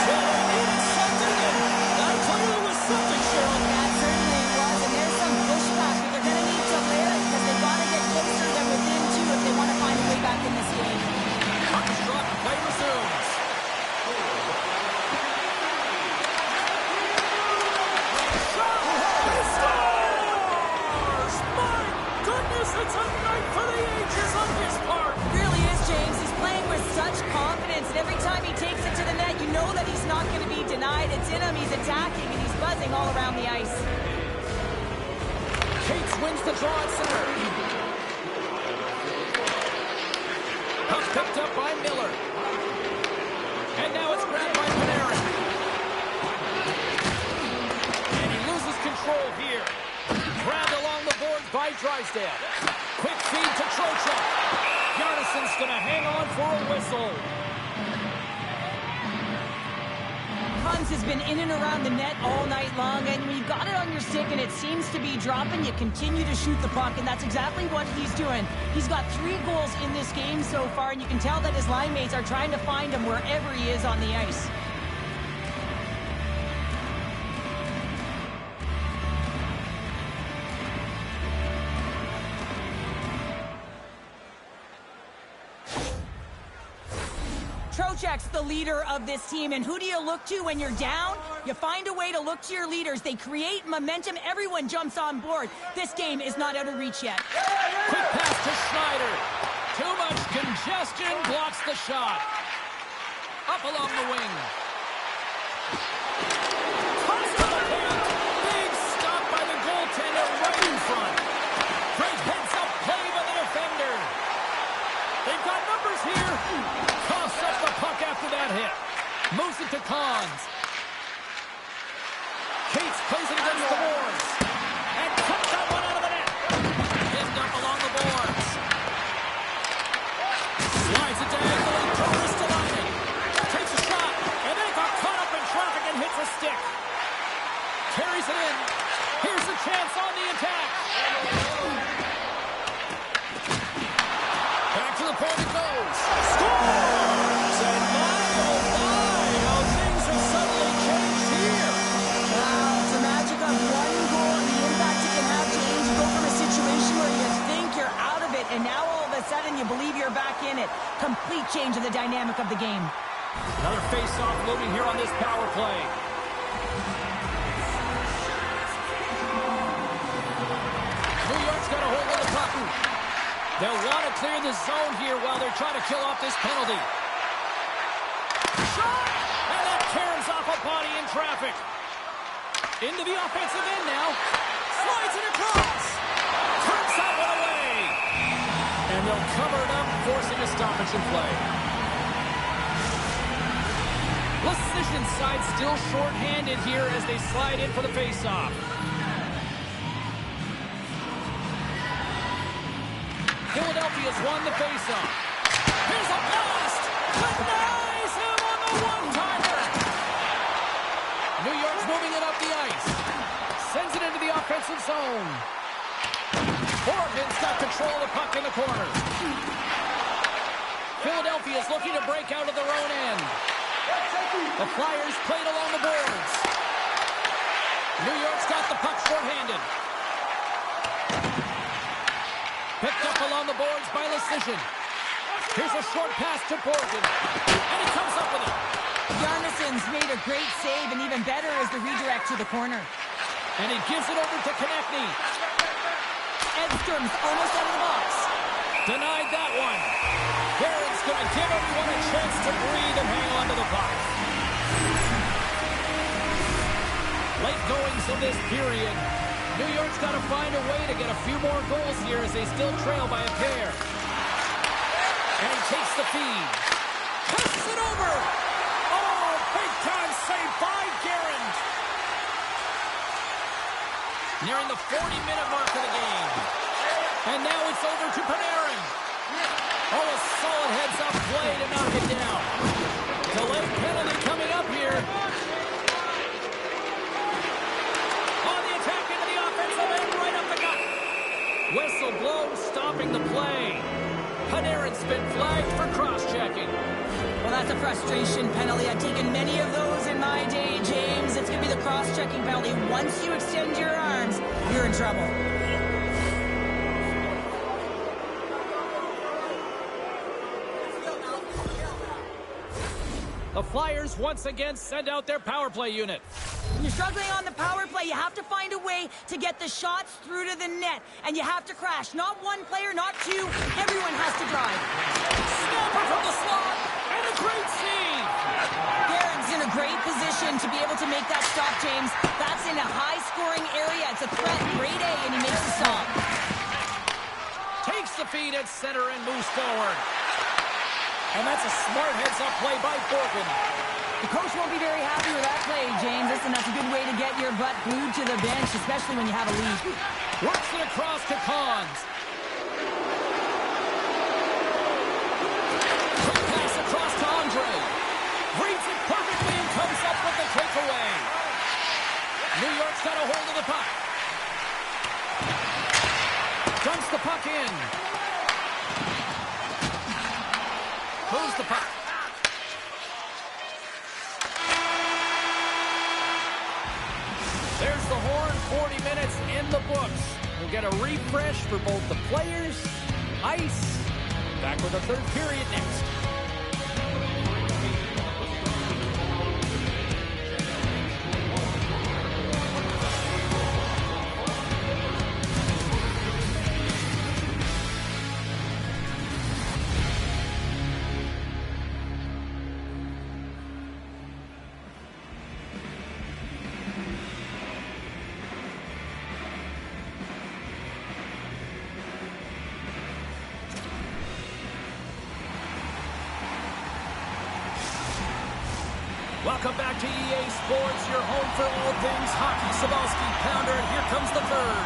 That clearly was something, Cheryl. That certainly was, and there's some pushback, but they're going to need to layer it because they've got to get closer than within 2 if they want to find a way back in this game. Puck is dropped, play resumes. Scores! My goodness, it's a night for the ages on this part. It really is, James. He's playing with such confidence, and every time he takes it to the net, you know that he's not going to be denied. It's in him, he's attacking, and he's buzzing all around the ice. Cates wins the draw at center. Puck picked up by Miller. And now it's grabbed by Panarin. And he loses control here. Grabbed along the boards by Drysdale. Quick feed to Trocheck. Yarnison's going to hang on for a whistle. Hans has been in and around the net all night long, and when you've got it on your stick and it seems to be dropping, you continue to shoot the puck, and that's exactly what he's doing. He's got 3 goals in this game so far, and you can tell that his line mates are trying to find him wherever he is on the ice. Trocheck's the leader of this team, and who do you look to when you're down? You find a way to look to your leaders. They create momentum. Everyone jumps on board. This game is not out of reach yet. Quick pass to Schneider. Too much congestion blocks the shot. Up along the wing. Toss to the point. Big stop by the goaltender right in front. Great heads-up play by the defender. They've got numbers here. Toss up the puck after that hit. Moves it to Kahns. Cates plays it against the boards. And cuts that one out of the net. Pinned up along the boards. Slides it diagonally. Torres to Laine. Takes a shot. And then it got caught up in traffic and hits a stick. Carries it in. chance on the attack. Back to the point it goes. Scores! And my, oh my, how things have suddenly changed here. Wow, it's the magic of one goal and the impact it can have, James. You go from a situation where you think you're out of it, and now all of a sudden you believe you're back in it. Complete change of the dynamic of the game. Another face-off looming here on this power play. New York's got a hold of the puck. They'll want to clear the zone here while they're trying to kill off this penalty. Shot! And that tears off a body in traffic. Into the offensive end now. Slides it across. Turns that one away. And they'll cover it up, forcing a stoppage in play. Precision side still short-handed here as they slide in for the face-off. Philadelphia's won the face-off. Here's a blast! Denies him on the one-timer! New York's moving it up the ice. Sends it into the offensive zone. Oregon's got control of the puck in the corner. Philadelphia's looking to break out of their own end. The Flyers played along the boards. New York's got the puck short-handed. Picked up along the boards by Lecision. Here's a short pass to Borgen. And he comes up with it. Jarnison's made a great save, and even better is the redirect to the corner. And he gives it over to Konechny. Edstrom's almost out of the box. Denied that one. Barron's going to give everyone a chance to breathe and hang on to the puck. Late goings of this period. New York's got to find a way to get a few more goals here as they still trail by a pair. And he takes the feed. Puts it over. Oh, big-time save by Guerin. Nearing the 40-minute mark of the game. And now it's over to Panarin. Oh, a solid heads-up play to knock it down. Delayed penalty coming up here. On the attack into the offensive end, right up the gut. Whistle blows, stopping the play. Panarin's been flagged for cross-checking. Well, that's a frustration penalty. I've taken many of those in my day, James. It's going to be the cross-checking penalty. Once you extend your arms, you're in trouble. The Flyers once again send out their power play unit. When you're struggling on the power play, you have to find a way to get the shots through to the net. And you have to crash. Not one player, not two. Everyone has to drive. Snapper from the slot. And a great save. Guerin's in a great position to be able to make that stop, James. That's in a high-scoring area. It's a threat. Grade A, and he makes the stop. Takes the feed at center and moves forward. And that's a smart heads-up play by Borgen. The coach won't be very happy with that play, James. Listen, that's a good way to get your butt glued to the bench, especially when you have a lead. Works it across to Cons. Quick pass across to Andre. Reads it perfectly and comes up with the takeaway. New York's got a hold of the puck. Dumps the puck in. Moves the puck. There's the horn, 40 minutes in the books. We'll get a refresh for both the players, ice. Back with the third period next. Welcome back to EA Sports, your home for all things hockey. Sabalski, Pounder, and here comes the third.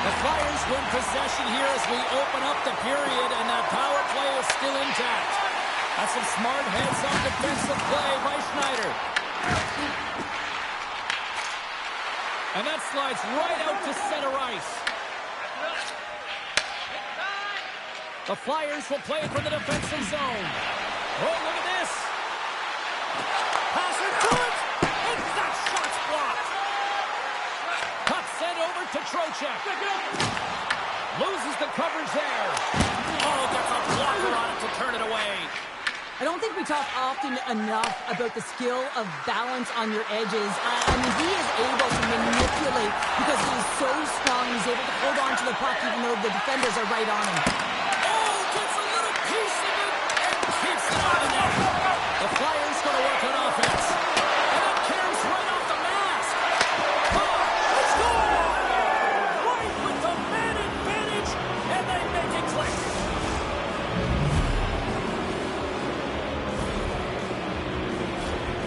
The Flyers win possession here as we open up the period, and that power play is still intact. That's some smart heads-up defensive play by Schneider. And that slides right out to center ice. The Flyers will play it from the defensive zone. Oh, look at this. Pass it to it. And that shot's blocked. Puck sent over to Trocheck. Loses the coverage there. Oh, gets a blocker on it to turn it away. I don't think we talk often enough about the skill of balance on your edges. I mean, he is able to manipulate because he is so strong. He's able to hold on to the puck even though the defenders are right on him. Oh, gets a little piece of it and keeps it out of net. The Flyers going to work on offense. And it carries right off the mask. Oh, it's gone! Right with the man advantage, and they make it click.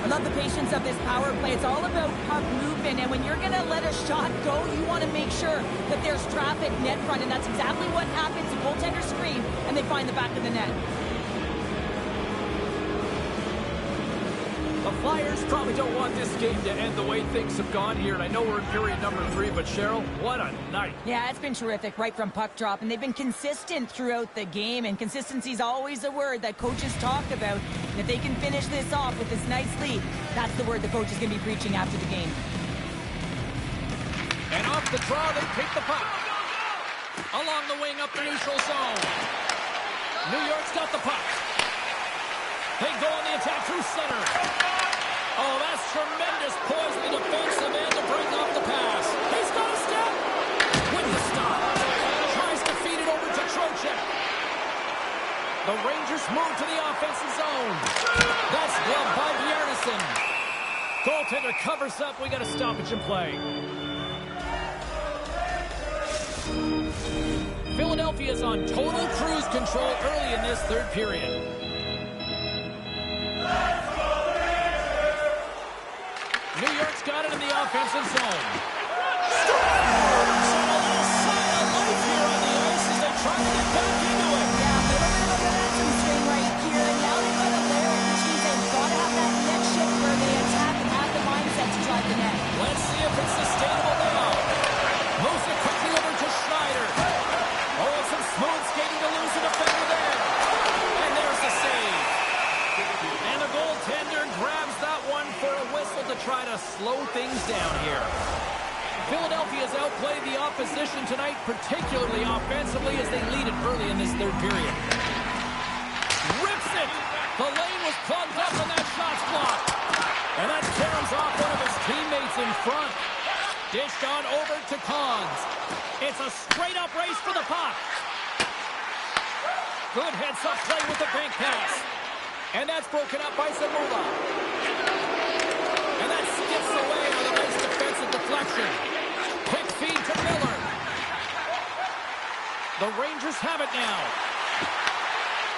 I love the patience of this power play. It's all about puck movement, and when you're going to let a shot go, you want to make sure that there's traffic net front, and that's exactly what happens. The goaltender screen, and they find the back of the net. The Flyers probably don't want this game to end the way things have gone here, and I know we're in period number 3, but Cheryl, what a night. Yeah, it's been terrific right from puck drop, and they've been consistent throughout the game, and consistency is always a word that coaches talk about. And if they can finish this off with this nice lead, that's the word the coach is going to be preaching after the game. And off the draw, they pick the puck. Along the wing, up the neutral zone. New York's got the puck. They go on the attack through center. Oh, that's tremendous poise in the defensive end to break off the pass. He's got a step. With the stop. Tries to feed it over to Trocheck. The Rangers move to the offensive zone. That's gloved by Bjarnason. Goaltender covers up. We got a stoppage in play. Philadelphia's on total cruise control early in this third period. New York's got it in the offensive zone. A little sign of life here on the ice as they try to get back into it. Yeah, a little bit of a momentum swing right here, and now they've got a layer, which means they've got to have that net shift where they attack and have the mindset to drive the net. Let's see if it's sustainable now. Moves it quickly over to Schneider. Oh, some smooth skating to lose the defender there. And there's the save. And the goaltender grabs that one for a whistle to try to slow things down here. Philadelphia's outplayed the opposition tonight, particularly offensively, as they lead it early in this third period. Rips it! The lane was plugged up and that shot's blocked. And that carries off one of his teammates in front. Dished on over to Cons. It's a straight-up race for the puck. Good heads-up play with the bank pass. And that's broken up by Zamula. And that skips away on a nice defensive deflection. Quick feed to Miller. The Rangers have it now.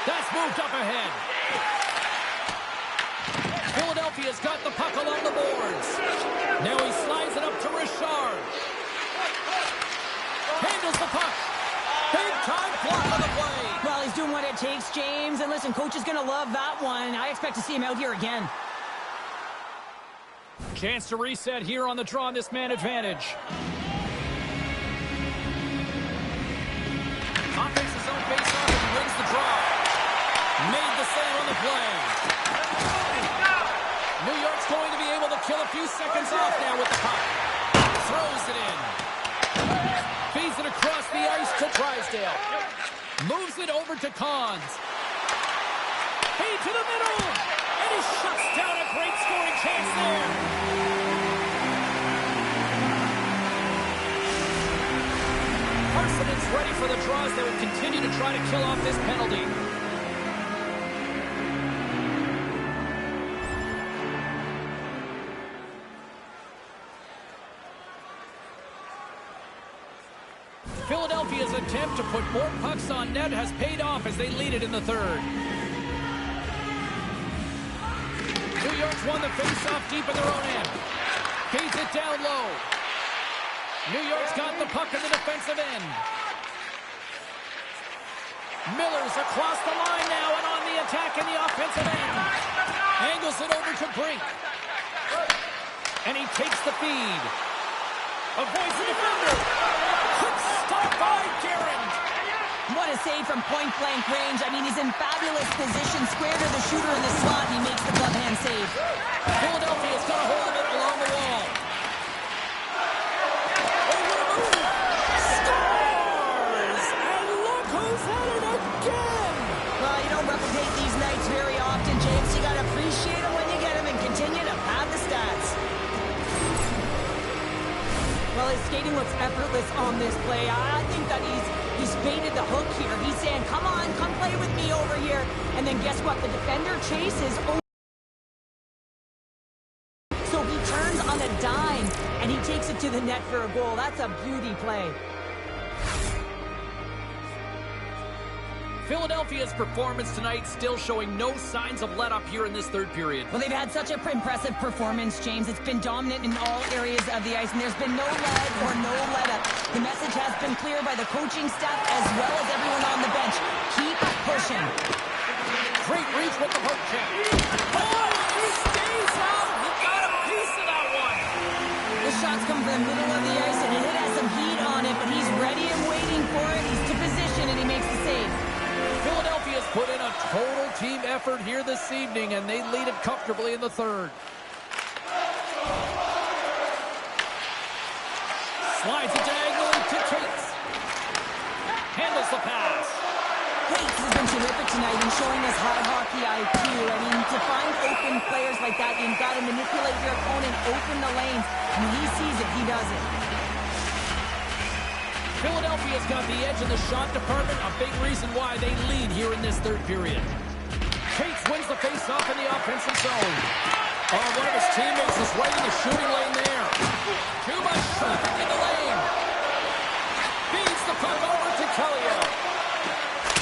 That's moved up ahead. Philadelphia's got the puck along the boards. Now he slides it up to Richard. Handles the puck. Big time block on the play. Well, he's doing what it takes, James. And listen, coach is going to love that one. I expect to see him out here again. Chance to reset here on the draw on this man advantage. Offense's own face-off and wins the draw. Made the save on the play. New York's going to be able to kill a few seconds off now with the puck. Throws it in. Feeds it across the ice to Drysdale. Moves it over to Cons. Feed to the middle. And he shuts down a great scoring chance there. Parsons ready for the draws that would continue to try to kill off this penalty. Philadelphia's attempt to put more pucks on net has paid off as they lead it in the third. New York's won the face-off deep in their own end. Feeds it down low. New York's got the puck in the defensive end. Miller's across the line now and on the attack in the offensive end. Angles it over to Brink. And he takes the feed. Avoids the defender. Quick stop by Garand. What a save from point-blank range. I mean, he's in fabulous position. Square to the shooter in the slot. He makes the glove hand save. Philadelphia's got a hold of it along the wall. Over the move. Scores! And look who's at it again! Well, you don't replicate these nights very often, James. You got to appreciate them when you get them and continue to pad the stats. Well, his skating looks effortless on this play. I think that he's baited the hook here. He's saying, come on, come play with me over here. And then guess what? The defender chases over. So he turns on a dime, and he takes it to the net for a goal. That's a beauty play. Philadelphia's performance tonight still showing no signs of let-up here in this third period. Well, they've had such an impressive performance, James. It's been dominant in all areas of the ice, and there's been no lag or no let-up. The message has been clear by the coaching staff as well as everyone on the bench. Keep pushing. Great reach with the poke check. Oh, he stays out. He got a piece of that one. The shots come from the middle of the ice, and it has some heat on it, but he's ready and waiting for it. He's to position, and he makes the save. Philadelphia's put in a total team effort here this evening, and they lead it comfortably in the third. Slides it diagonally to Cates. Handles the pass. Cates has been terrific tonight in showing us high hockey IQ. I mean, to find open players like that, you've got to manipulate your opponent, open the lanes. When he sees it, he does it. Philadelphia's got the edge in the shot department, a big reason why they lead here in this third period. Cates wins the face-off in the offensive zone. Oh, one of his teammates is right in the shooting lane there. Too much traffic in the lane. Feeds the puck over to Kellio.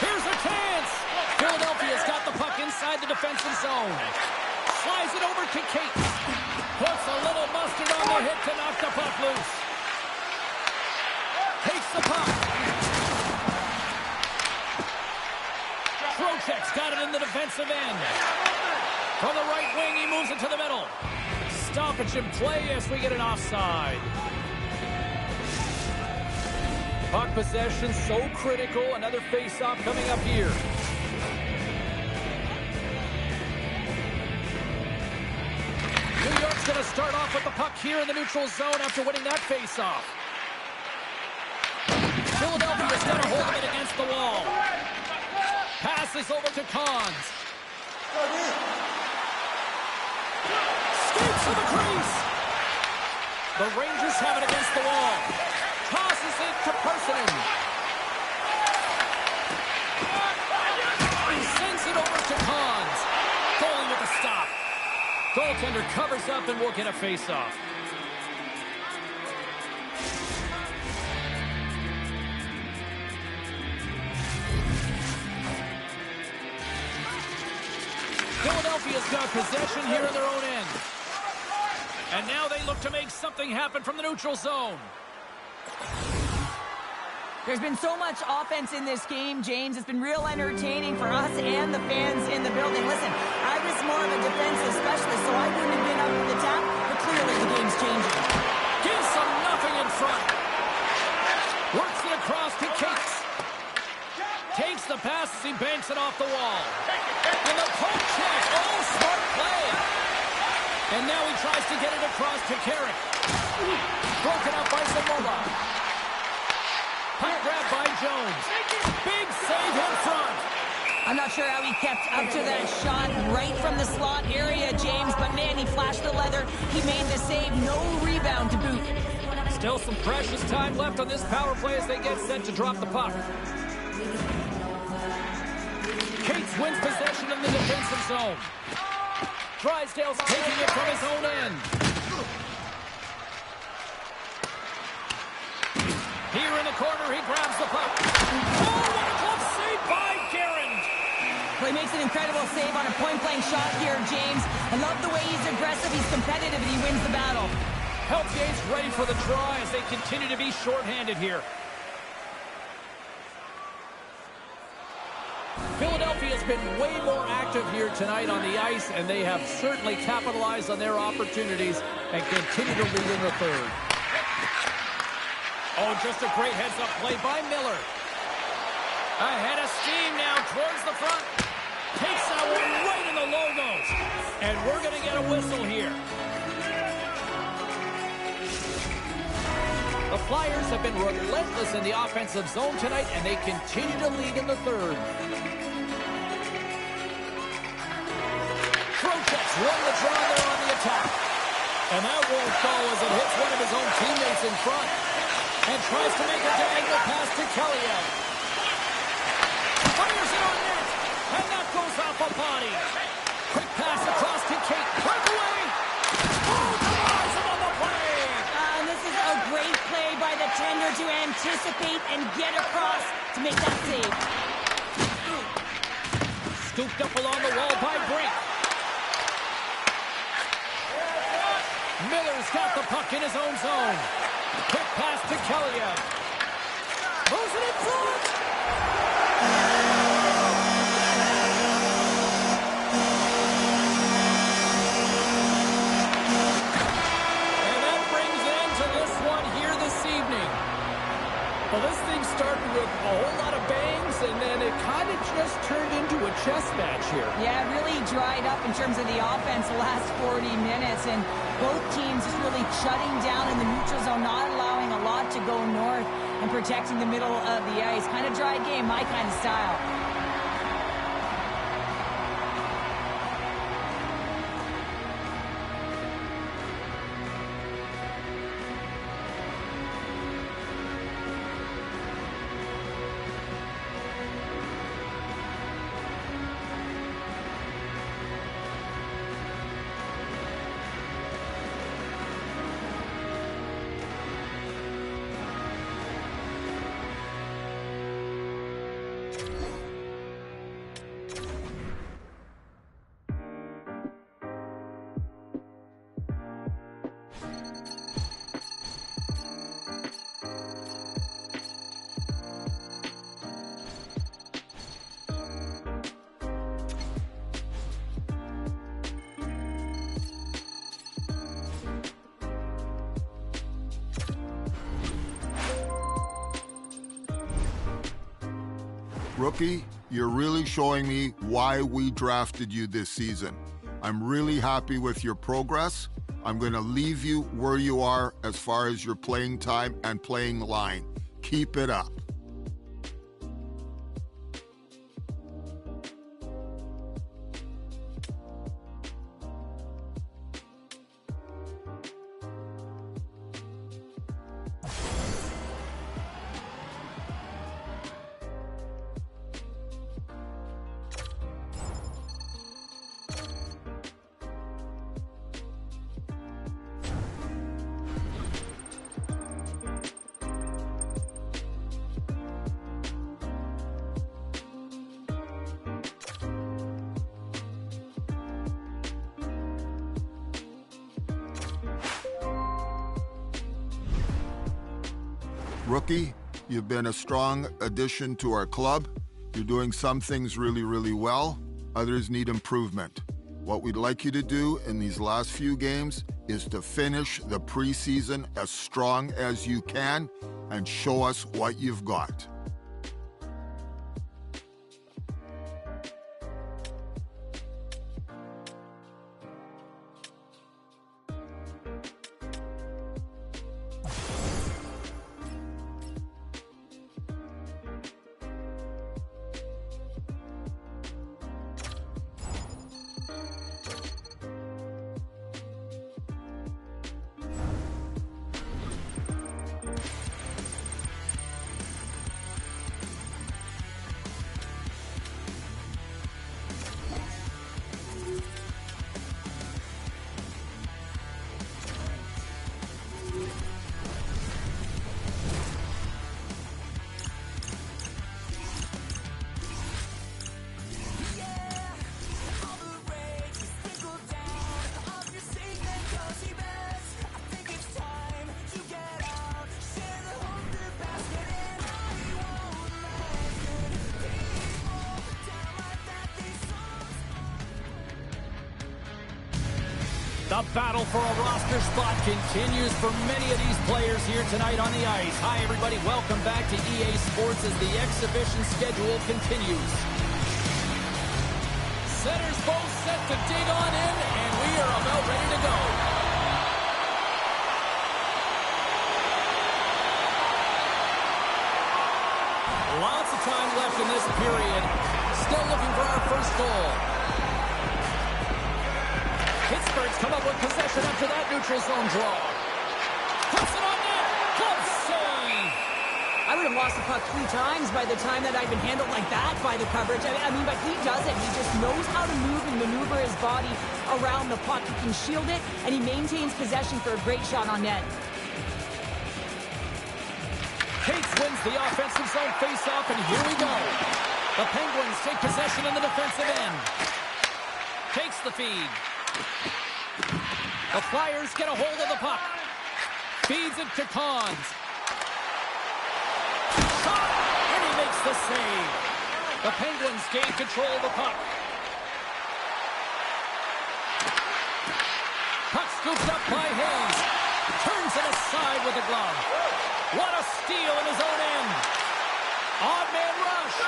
Here's a chance. Philadelphia's got the puck inside the defensive zone. Slides it over to Cates. Puts a little mustard on the hit to knock the puck loose. Takes the puck. Trocheck's got it in the defensive end. From the right wing, he moves it to the middle. Stoppage in play as we get an offside. Puck possession so critical. Another face-off coming up here. New York's going to start off with the puck here in the neutral zone after winning that face-off. Philadelphia's got a hold of it against the wall. Passes over to Cons. Skates to the crease. The Rangers have it against the wall. Tosses it to Personen. He sends it over to Cons. Goalie with a stop. Goaltender covers up and will get a face-off. Philadelphia's got possession here in their own end. And now they look to make something happen from the neutral zone. There's been so much offense in this game, James. It's been real entertaining for us and the fans in the building. Listen, I was more of a defensive specialist, so I wouldn't have been up to the tap, but clearly the game's changing. Gives them nothing in front. Works it across to Cates. Takes the pass as he banks it off the wall. And the poke check. Oh, smart play. And now he tries to get it across to Carrick. Broken up by Zamora. Puck grab by Jones. Big save in front. I'm not sure how he kept up to that shot right from the slot area, James, but man, he flashed the leather. He made the save. No rebound to boot. Still some precious time left on this power play as they get set to drop the puck. Cates wins possession in the defensive zone. Drysdale's taking it from his own end. Here in the corner, he grabs the puck. Oh, what a glove save by Garand. Well, he makes an incredible save on a point-blank shot here, James. I love the way he's aggressive, he's competitive, and he wins the battle. Helpgate's ready for the draw as they continue to be shorthanded here. Philadelphia's been way more active here tonight on the ice, and they have certainly capitalized on their opportunities and continue to lead in the third. Oh, just a great heads-up play by Miller. Ahead of steam now towards the front. Takes that one right in the logos. And we're going to get a whistle here. The Flyers have been relentless in the offensive zone tonight, and they continue to lead in the third. Trocheck's won the draw there on the attack. And that won't go as it hits one of his own teammates in front. And tries to make a diagonal pass to Kellyanne. Fires it on net. And that goes off a body. Quick pass across to Kate. Breakaway. Oh, denies him on the play. And this is a great play by the tender to anticipate and get across to make that save. Scooped up along the wall by Brink. Miller's got the puck in his own zone. Quick pass to Kellyanne. Moves it in front. And that brings an end to this one here this evening. Well, this thing started with a whole lot of bangs, and then it kind of just turned into a chess match here. Yeah, it really dried up in terms of the offense the last 40 minutes, and both teams just really shutting down in the neutral zone, not allowing a lot to go north and protecting the middle of the ice. Kind of dry game, my kind of style. Rookie, you're really showing me why we drafted you this season. I'm really happy with your progress. I'm going to leave you where you are as far as your playing time and playing line. Keep it up. Rookie, you've been a strong addition to our club. You're doing some things really, really well. Others need improvement. What we'd like you to do in these last few games is to finish the preseason as strong as you can and show us what you've got. The battle for a roster spot continues for many of these players here tonight on the ice. Hi, everybody. Welcome back to EA Sports as the exhibition schedule continues. Centers both set to dig on in, and we are about ready to go. Lots of time left in this period. Still looking for our first goal. Pittsburgh's come up with possession after that neutral zone draw. Puts it on net. Glove save. I would have lost the puck 3 times by the time that I've been handled like that by the coverage. I mean, but he does it. He just knows how to move and maneuver his body around the puck. He can shield it, and he maintains possession for a great shot on net. Cates wins the offensive zone face-off, and here we go. The Penguins take possession in the defensive end. Takes the feed. The Flyers get a hold of the puck. Feeds it to Cons. Shot! And he makes the save. The Penguins gain control of the puck. Puck scooped up by Hayes. Turns it aside with a glove. What a steal in his own end. Odd man rush.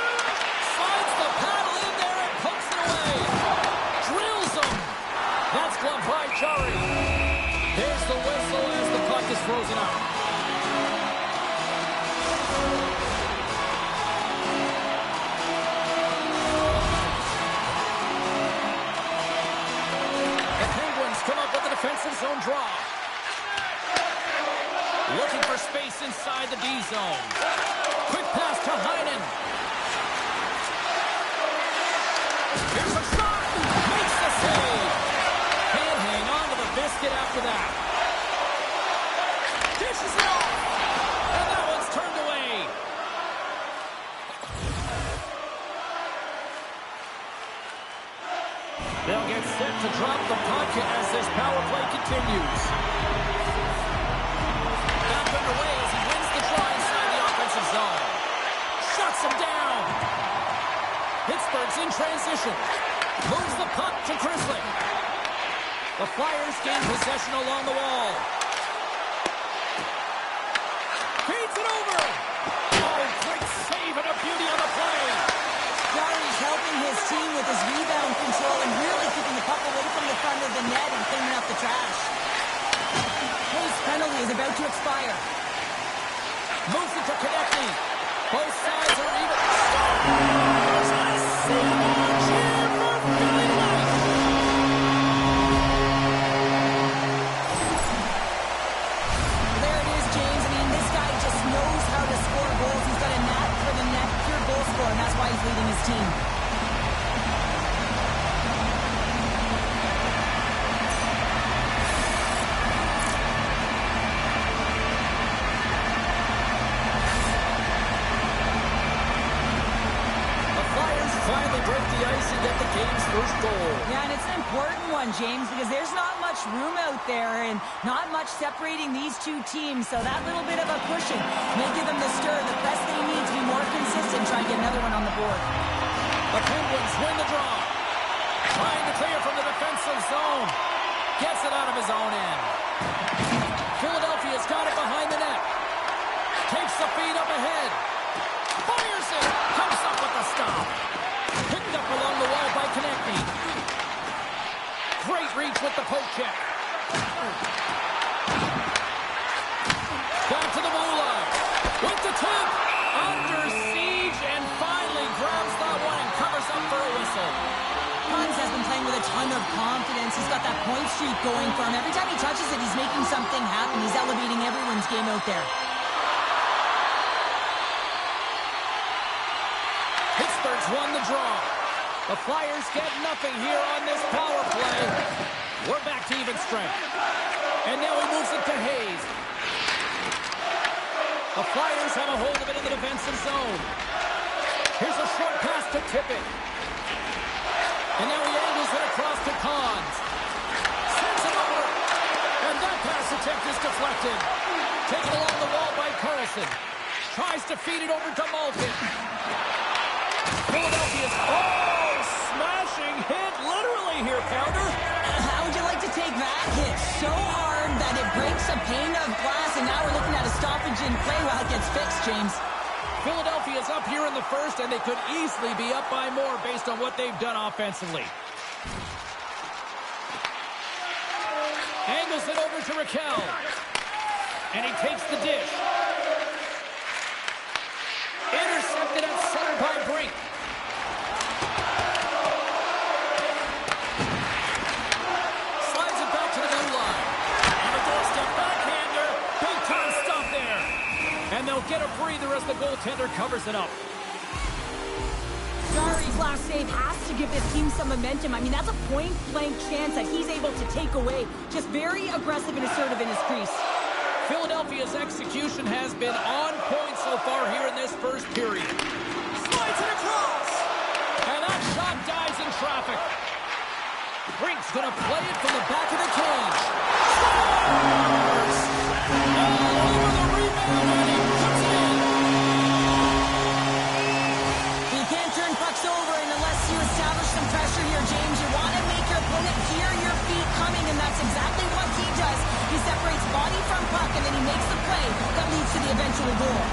Slides the paddle in there and pokes it away. Drills him. That's gloved by Chari. There's the whistle as the puck is frozen up. The Penguins come up with a defensive zone draw. Looking for space inside the D zone. Quick pass to Heinen. Here's a shot. Makes the save. Can't hang on to the biscuit after that. Dishes it off. And that one's turned away. They'll get set to drop the puck as this power play continues. Underway as he wins the draw inside the offensive zone. Shuts him down. Pittsburgh's in transition. Moves the puck to Chrisley. The Flyers gain possession along the wall. Feeds it over. Oh, great save and a beauty on the play. Chari's helping his team with his rebound control and really keeping the puck away from the front of the net and cleaning up the trash. His penalty is about to expire. Moves it to Konechny. Both sides are even. There's a savage here for Philly Life. There it is, James. I mean, this guy just knows how to score goals. He's got a knack for the net, pure goal scorer, and that's why he's leading his team. Break the ice and get the game's first goal. Yeah, and it's an important one, James, because there's not much room out there and not much separating these two teams, so that little bit of a cushion may give them the stir, the best they need to be more consistent, try and get another one on the board. The Penguins win the draw. Trying to clear from the defensive zone. Gets it out of his own end. Philadelphia's got it behind the net. Takes the feed up ahead. Fires it. Comes up with the stop. Picked up along the wall by Konechny. Great reach with the poke check. Back to the blue line. With the tip. Under siege and finally grabs that one and covers up for a whistle. Cons has been playing with a ton of confidence. He's got that point streak going for him. Every time he touches it, he's making something happen. He's elevating everyone's game out there. Pittsburgh's won the draw. The Flyers get nothing here on this power play. We're back to even strength. And now he moves it to Hayes. The Flyers have a hold of it in the defensive zone. Here's a short pass to Tippett. And now he angles it across to Cons. Sends it over. And that pass attempt is deflected. Taken along the wall by Carlson. Tries to feed it over to Malkin. Philadelphia's smashing hit literally here, Pounder. How would you like to take that hit so hard that it breaks a pane of glass, and now we're looking at a stoppage in play while it gets fixed, James. Philadelphia's up here in the first, and they could easily be up by more based on what they've done offensively. Angles it over to Raquel. And he takes the dish. Intercepted at center by Brink. Slides it back to the goal line. On the doorstep, backhander. Big time stop there. And they'll get a breather as the goaltender covers it up. Jarry's last save has to give this team some momentum. I mean, that's a point-blank chance that he's able to take away. Just very aggressive and assertive in his crease. Philadelphia's execution has been on point so far here in this first period. Slides it across. And that shot dies in traffic. Brink's going to play it from the back of the cage. Scores! All over the rebound, and he puts it in. You can't turn pucks over unless you establish some pressure here, James. You want to make your opponent hear your feet coming, and that's exactly what he does. He separates body from puck, and then he makes the play that leads to the eventual goal.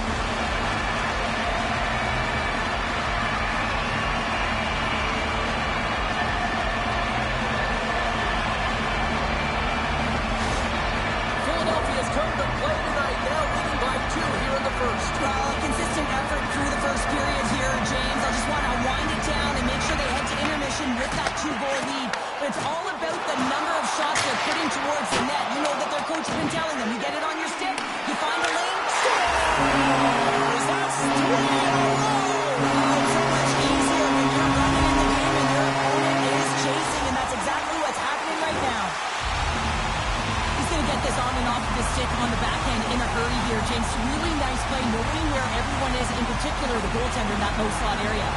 Philadelphia's come to play tonight, now leading by 2 here in the first. Well, consistent effort through the first period here, James. I just want to wind it down and make sure they head to intermission with that 2-goal lead. But it's all about the number of shots they're putting towards the net. You know that their coach has been telling them, you get it on your stick, you find a lane, scores! That's 3 in a row! It's so much easier when you're running in the game and your opponent is chasing, and that's exactly what's happening right now. He's going to get this on and off of the stick on the backhand in a hurry here, James. Really nice play, knowing where everyone is, in particular the goaltender in that low slot area.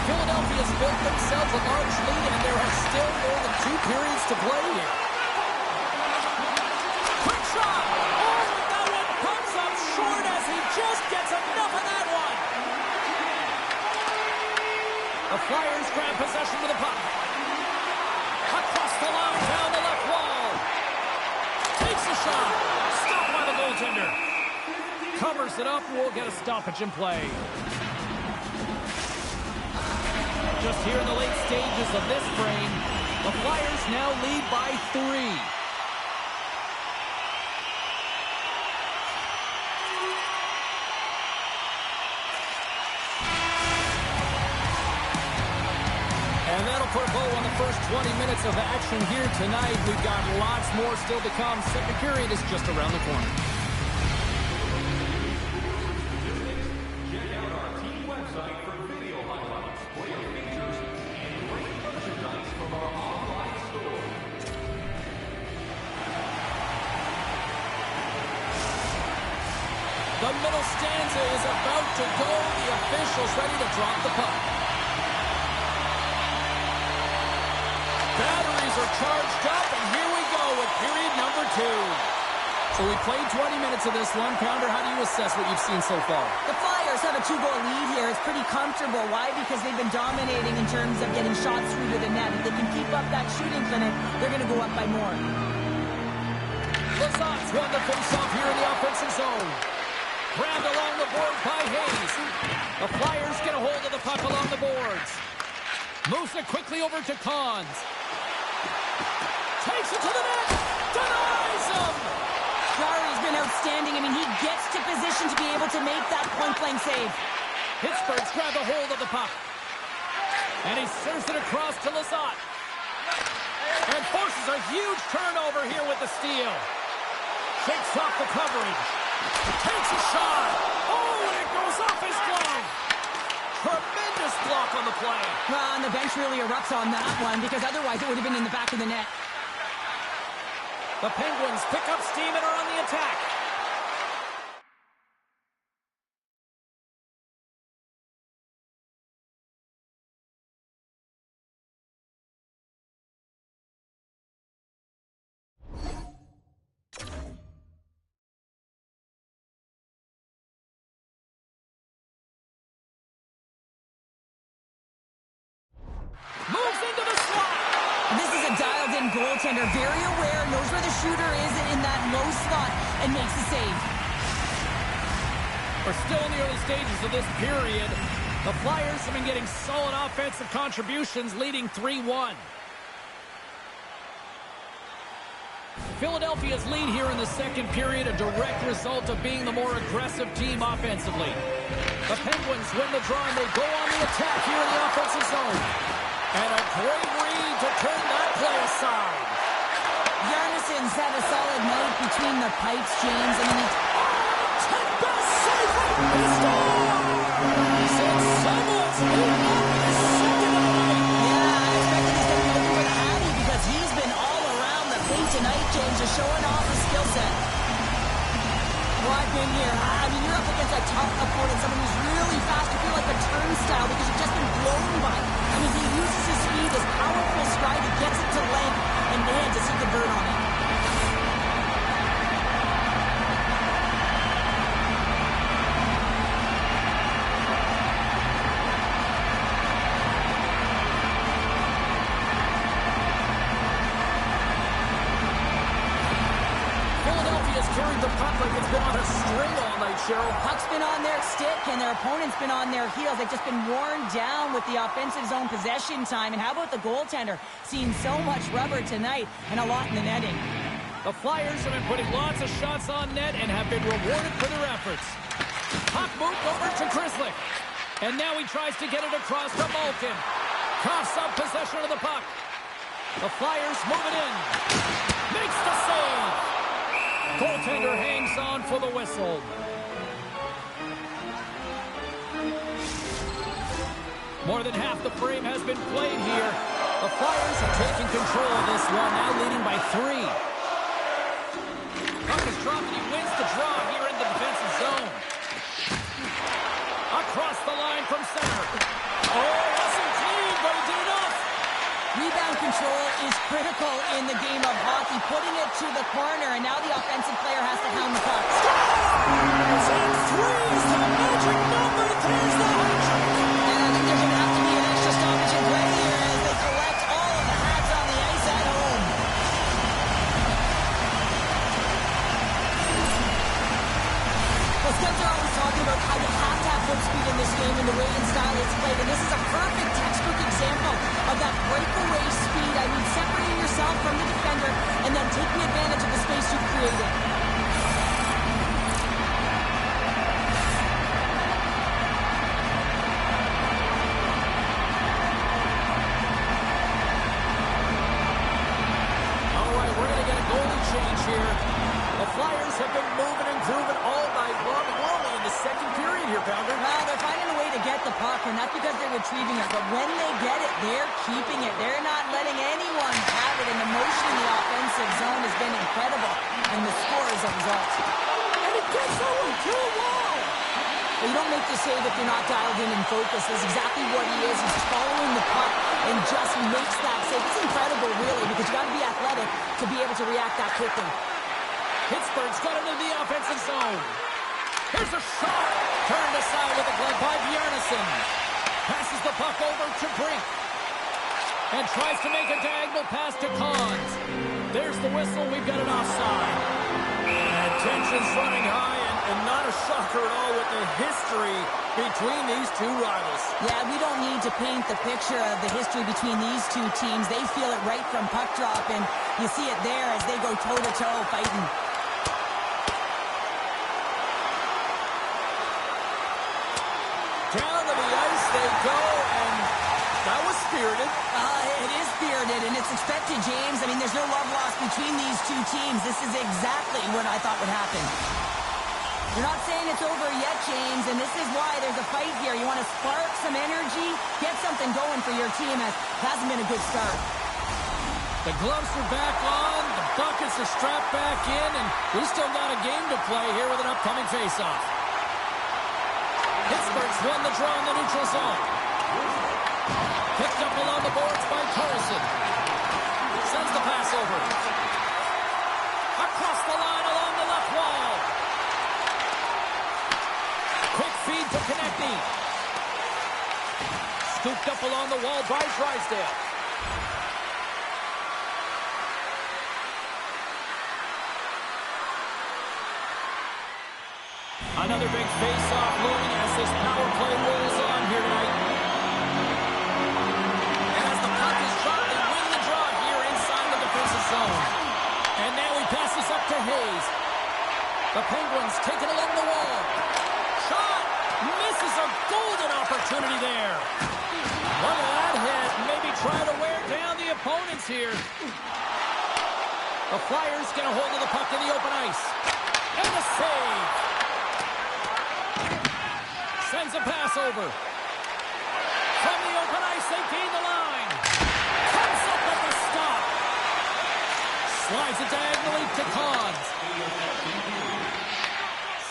Philadelphia's built themselves a large lead, and there are still more than 2 periods to play here. Quick shot! Oh, that one comes up short as he just gets enough of that one. The Flyers grab possession with the puck. Across the line, down the left wall. Takes a shot. Stopped by the goaltender. Covers it up, and we'll get a stoppage in play. Just here in the late stages of this frame, the Flyers now lead by 3. And that'll put a bow on the first 20 minutes of action here tonight. We've got lots more still to come. Second period is just around the corner. The middle stanza is about to go. The officials ready to drop the puck. Batteries are charged up, and here we go with period number 2. So we played 20 minutes of this one. Pounder, how do you assess what you've seen so far? The Flyers have a 2-goal lead here. It's pretty comfortable. Why? Because they've been dominating in terms of getting shots through to the net. If they can keep up that shooting clinic, they're going to go up by more. Lazat's won the face-off here in the offensive zone. Grabbed along the board by Hayes. The Flyers get a hold of the puck along the boards. Moves it quickly over to Cons. Takes it to the net. Denies him. Jarry's been outstanding. I mean, he gets to position to be able to make that point-blank save. Pittsburgh's grabbed a hold of the puck. And he serves it across to Lazat. And forces a huge turnover here with the steal. Shakes off the coverage. Takes a shot. Oh, and it goes off his glove. Tremendous block on the play. Well, and the bench really erupts on that one, because otherwise it would have been in the back of the net. The Penguins pick up steam and are on the attack. Moves into the slot. This is a dialed seasoned goaltender. Very aware, knows where the shooter is in that low slot, and makes the save. We're still in the early stages of this period. The Flyers have been getting solid offensive contributions, leading 3-1. Philadelphia's lead here in the second period, a direct result of being the more aggressive team offensively. The Penguins win the draw, and they go on the attack here in the offensive zone. And a great read to turn that play aside. Yarnisson's had a solid night between the pipes, James. I mean, Take best save from the Stars! And someone's moving up for the second night. yeah, I expected he's going to be looking for the Hattie because he's been all around the paint tonight, James, just showing off his skill set. Well, I've been here. I mean, you're up against a tough opponent, someone who's really fast. You feel like a turnstile because you've just been blown by. I mean, he uses his speed, his powerful stride, he gets it to length, and man, does he convert on it. Philadelphia's carried the puck like it's been on a string all night, Cheryl. Puck's been on their stick, and their opponent's been on their heels. They've just been worn down with the offensive zone possession time. And how about the goaltender? Seeing so much rubber tonight and a lot in the netting. The Flyers have been putting lots of shots on net and have been rewarded for their efforts. Puck moved over to Grzelcyk. And now he tries to get it across to Malkin. Coughs up possession of the puck. The Flyers move it in. Makes the save. Goaltender hangs on for the whistle. More than half the frame has been played here. The Flyers have taken control of this one, now leading by 3. Puck is dropped and he wins the draw here in the defensive zone. Across the line from center. Oh, it wasn't clean, but he did enough. Rebound control is critical in the game of hockey, putting it to the corner, and now the offensive player has to hound the puck. Scores! And 3 is the magic number. There's the hat-trick. And I think there's going to have to be an extra stoppage in play here as they collect all of the hats on the ice at home. Well, Scouts are always talking about how you have to have foot speed in this game and the way and style it's played, and this is a perfect textbook example of that breakaway speed. I mean, separating yourself from the defender and then taking advantage of the space you've created. All right, we're going to get a goalie change here. The Flyers have been moving and grooving all night long. We're only in the second period here, Pounder. Well, they're finding a way to get the puck, and that's because they're retrieving it. But when they get it, they're keeping it. They're not letting anyone have it, and the motion in the offensive zone has been incredible, and the score is a result. And it gets over to the wall. Well, you don't make the save if you're not dialed in and focused. That's exactly what he is. He's following the puck and just makes that save. It's incredible, really, because you got to be athletic to be able to react that quickly. Pittsburgh's got into the offensive zone. Here's a shot. Turned aside with a glove by Bjarnason. Passes the puck over to Brink. And tries to make a diagonal pass to Cons. There's the whistle. We've got an offside. And tension's running high, and not a shocker at all with the history between these two rivals. Yeah, we don't need to paint the picture of the history between these two teams. They feel it right from puck drop, and you see it there as they go toe-to-toe fighting. Down to the ice they go, and that was spirited. It is spirited, and it's expected, James. I mean, there's no love lost between these two teams. This is exactly what I thought would happen. You're not saying it's over yet, James, and this is why there's a fight here. You want to spark some energy, get something going for your team, as it hasn't been a good start. The gloves are back on, the buckets are strapped back in, and we still got a game to play here with an upcoming faceoff. Pittsburgh's won the draw in the neutral zone. Picked up along the boards by Carlson. Sends the pass over. Across the line along the left wall. Quick feed to Konechny. Scooped up along the wall by Drysdale. Another big face-off looming as this power play rolls on here tonight. And as the puck is dropped, they win the draw here inside the defensive zone. And now he passes up to Hayes. The Penguins take it along the wall. Shot! Misses a golden opportunity there. Look at that hit. Maybe try to wear down the opponents here. The Flyers get a hold of the puck in the open ice. And a save. Sends a pass over. From the open ice, they gain the line. Comes up with the stop. Slides it diagonally to Cons.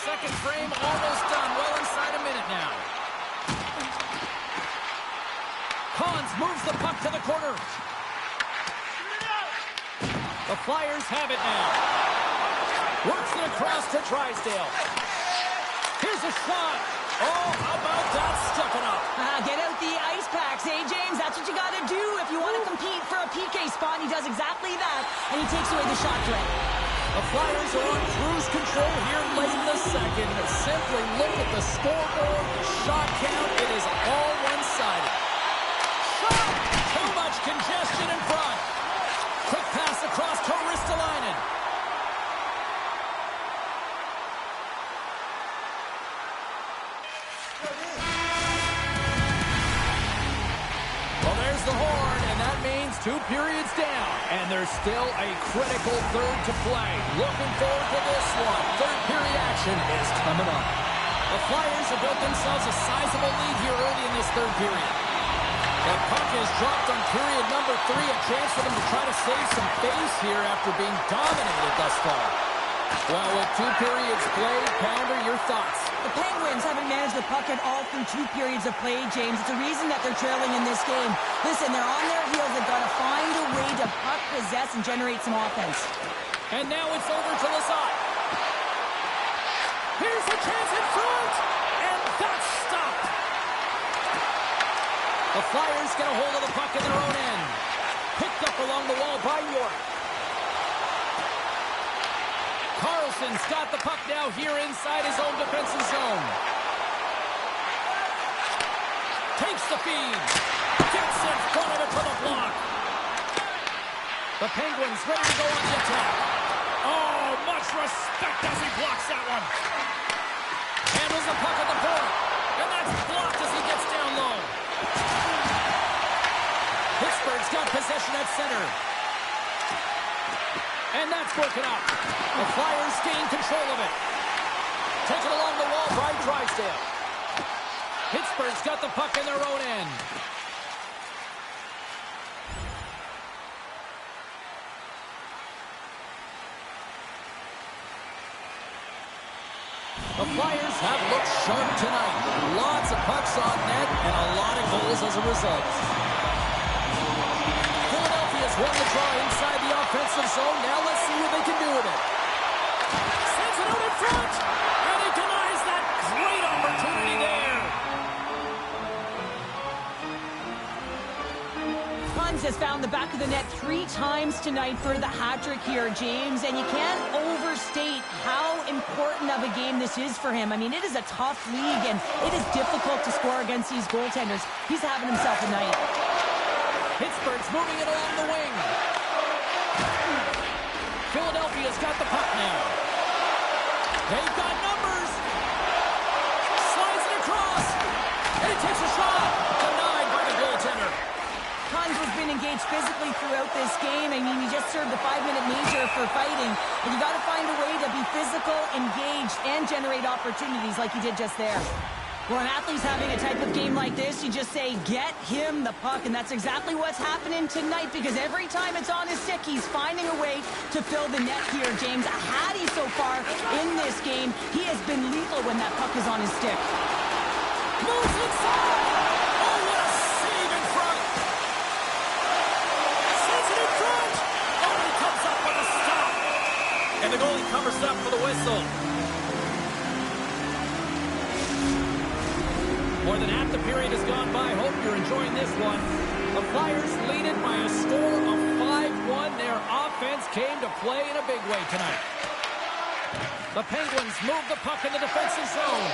Second frame almost done. Well inside a minute now. Cons moves the puck to the corner. The Flyers have it now. Works it across to Drysdale. Here's a shot. Oh, how about that stepping up? Get out the ice packs, hey, James? That's what you got to do if you want to compete for a PK spot. He does exactly that, and he takes away the shot threat. The Flyers are on cruise control here late in the second. Simply look at the scoreboard, the shot count. It is all one-sided. Shot! Too much congestion in front. Quick pass across to Ristolainen. Well, there's the horn, and that means 2 periods down. And there's still a critical third to play. Looking forward to this one. Third period action is coming up. The Flyers have built themselves a sizable lead here early in this third period. The puck is dropped on period number 3. A chance for them to try to save some face here after being dominated thus far. Well, with 2 periods played, Pounder, your thoughts? The Penguins haven't managed the puck at all through 2 periods of play, James. It's a reason that they're trailing in this game. Listen, they're on their heels. They've got to find a way to puck possess and generate some offense. And now it's over to Lizotte. Here's a chance in front, and that's stopped. The Flyers get a hold of the puck in their own end. Picked up along the wall by York. Carlson's got the puck now here inside his own defensive zone. Takes the feed. Gets in front of it for the block. The Penguins ready to go on the attack. Oh, much respect as he blocks that one. Handles the puck at the point. And that's blocked as he gets down low. Pittsburgh's got possession at center. And that's broken up. The Flyers gain control of it. Taken along the wall by Drysdale. Pittsburgh's got the puck in their own end. The Flyers have looked sharp tonight. Lots of pucks on net and a lot of goals as a result. Philadelphia's won the draw inside the offensive zone. Now let's see what they can do with it. Sends it out in front. And he denies that great opportunity there. Cons has found the back of the net 3 times tonight for the hat-trick here, James, and you can't overstate how important of a game this is for him. I mean, it is a tough league, and it is difficult to score against these goaltenders. He's having himself a night. Pittsburgh's moving it along the wing. Philadelphia's got the puck now. They've got numbers. Slides it across. And he takes a shot. Denied by the goaltender. Cons has been engaged physically throughout this game. I mean, he just served a 5-minute major for fighting. And you got to find a way to be physical, engaged, and generate opportunities like he did just there. Well, an athlete's having a type of game like this, you just say, get him the puck. And that's exactly what's happening tonight, because every time it's on his stick, he's finding a way to fill the net here, James. Hattie so far in this game, he has been lethal when that puck is on his stick. Moves inside. Oh, what a save in front. Sends it in front. Oh, he comes up with a stop. And the goalie covers up for the whistle. More than half the period has gone by. Hope you're enjoying this one. The Flyers lead it by a score of 5-1. Their offense came to play in a big way tonight. The Penguins move the puck in the defensive zone.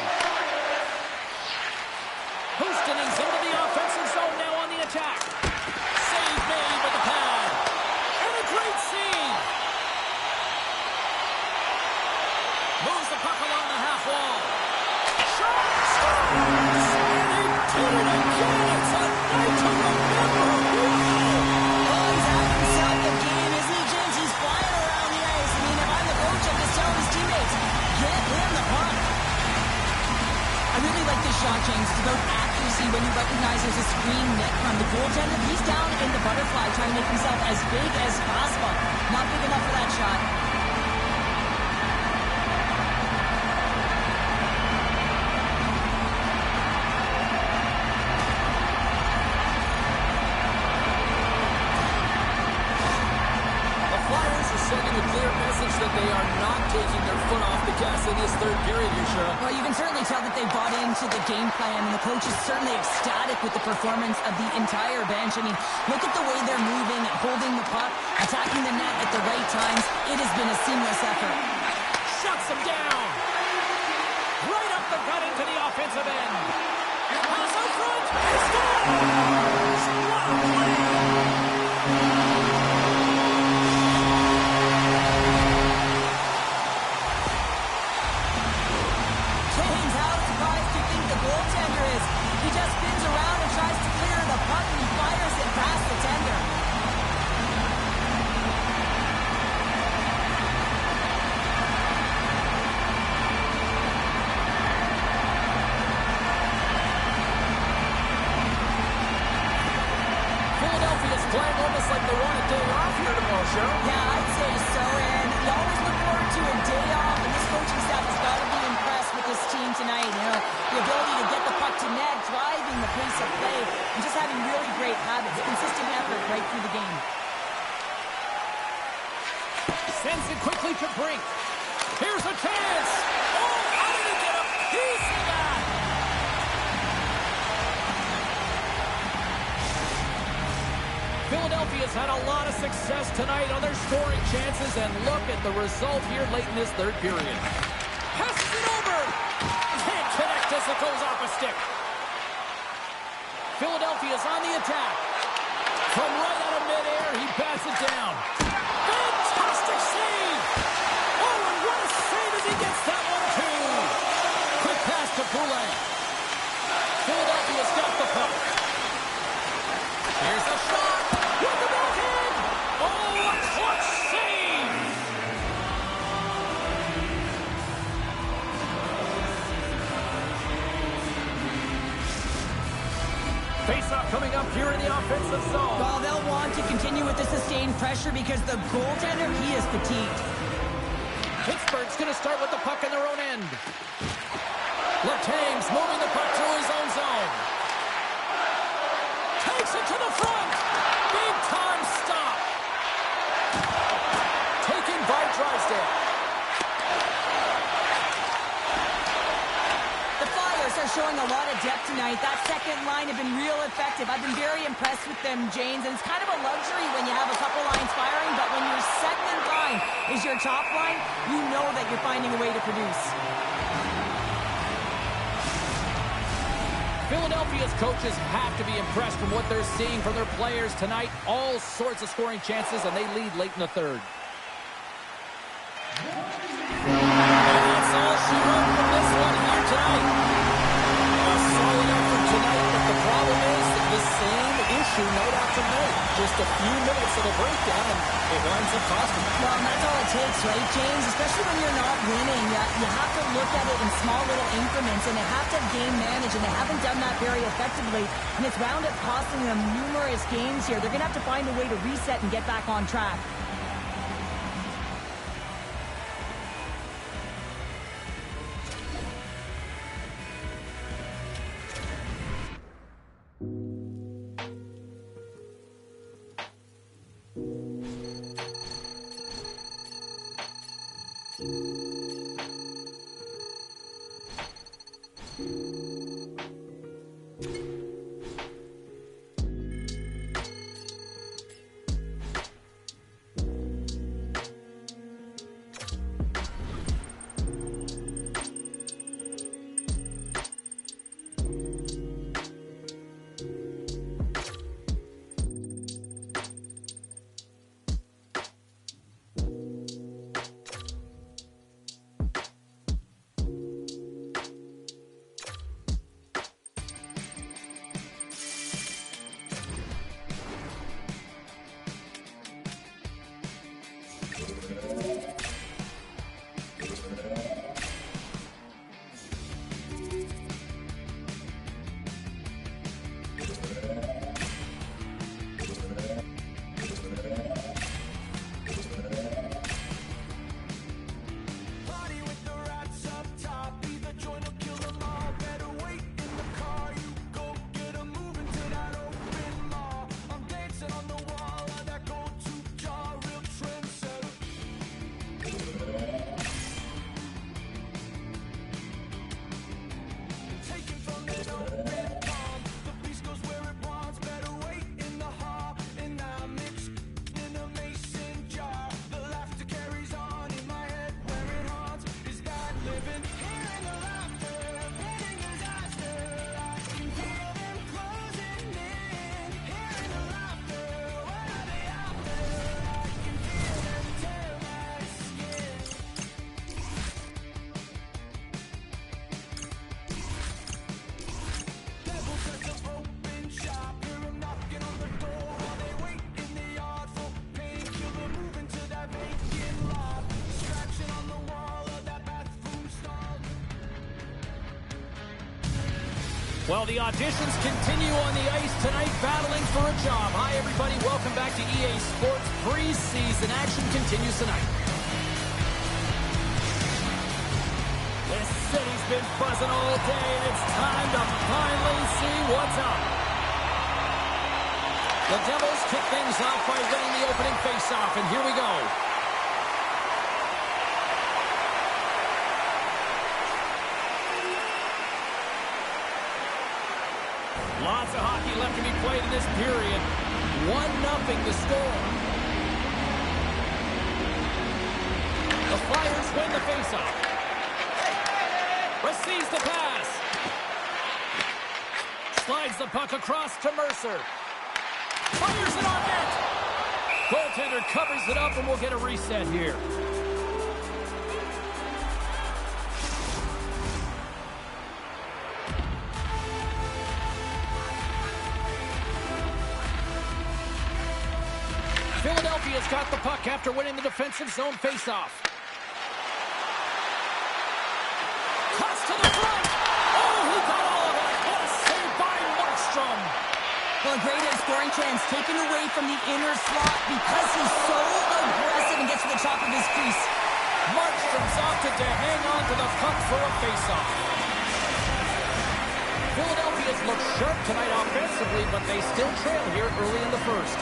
Houstoning's into the offensive zone now on the attack. Save made with the pad. And a great save. Moves the puck along the half wall. Shot! Scores! And he did it again! It's a night to remember! Oh, he's having himself a game, isn't he, James? He's flying around the ice. I mean, if I'm the coach, I'm just telling his teammates, get him the puck. I really like this shot, James. It's about accuracy when you recognize there's a screen net from the goaltender. He's down in the butterfly trying to make himself as big as possible. Not big enough for that shot. Sending a clear message that they are not taking their foot off the gas in this third period here, Cheryl. Well, you can certainly tell that they bought into the game plan, and the coach is certainly ecstatic with the performance of the entire bench. I mean, look at the way they're moving, holding the puck, attacking the net at the right times. It has been a seamless effort. Shuts them down. Right up the gut into the offensive end. Pass out front. He scores! What a play! Goaltender is. He just spins around and tries to clear the puck, and he fires it past the tender. Philadelphia's playing almost like they want a day off here tomorrow, Cheryl. Yeah, I'd say so, and you always look forward to a day off, and this coaching staff has got to be impressed with this team tonight. You know, the ability to get the puck to net, driving the pace of play, and just having really great habits, consistent effort right through the game. Sends it quickly to Brink. Here's a chance. Oh, how did he get a piece of that? Philadelphia's had a lot of success tonight on their scoring chances, and look at the result here late in this third period. Passes it over. Can't connect as it goes off a stick. Philadelphia's on the attack. From right out of midair, he bats it down. Fantastic save! Oh, and what a save as he gets that one, too! Quick pass to Poulet. Philadelphia's got the puck. Here's a shot with the backhand! Oh, a clutch save! Face-off coming up here in the offensive zone. Well, they'll want to continue with the sustained pressure because the goaltender, he is fatigued. Pittsburgh's going to start with the puck in their own end. Letang's moving the puck through his own zone. Takes it to the front. Big time stop. Taken by Drysdale. The Flyers are showing a lot of depth tonight. That second line have been real effective. I've been very impressed with them, James, and it's kind of a luxury when you have a couple lines firing, but when your second line is your top line, you know that you're finding a way to produce. Philadelphia's coaches have to be impressed from what they're seeing from their players tonight. All sorts of scoring chances, and they lead late in the third. And that's all she wrote from this one here tonight. A solid effort tonight, but the problem is the same issue night after night. Just a few minutes of a breakdown, and it winds up costing them. Well, and that's all it takes, right, James? Especially when you're not winning. You have to look at it in small little increments, and they have to game manage, and they haven't done that very effectively. And it's wound up costing them numerous games here. They're going to have to find a way to reset and get back on track. Well, the auditions continue on the ice tonight, battling for a job. Hi, everybody. Welcome back to EA Sports. Preseason action continues tonight. This city's been buzzing all day, and it's time to finally see what's up. The Devils kick things off by winning the opening faceoff, and here we go. Lots of hockey left to be played in this period. 1-0 the score. The Flyers win the faceoff. Receives the pass. Slides the puck across to Mercer. Fires it on net. Goaltender covers it up, and we'll get a reset here. Philadelphia's got the puck after winning the defensive zone faceoff. Cuts to the front. Oh, he got all of it. What a save by Markstrom. Well, a great scoring chance taken away from the inner slot because he's so aggressive and gets to the top of his crease. Markstrom's opted to hang on to the puck for a faceoff. Philadelphia's looked sharp tonight offensively, but they still trail here early in the first.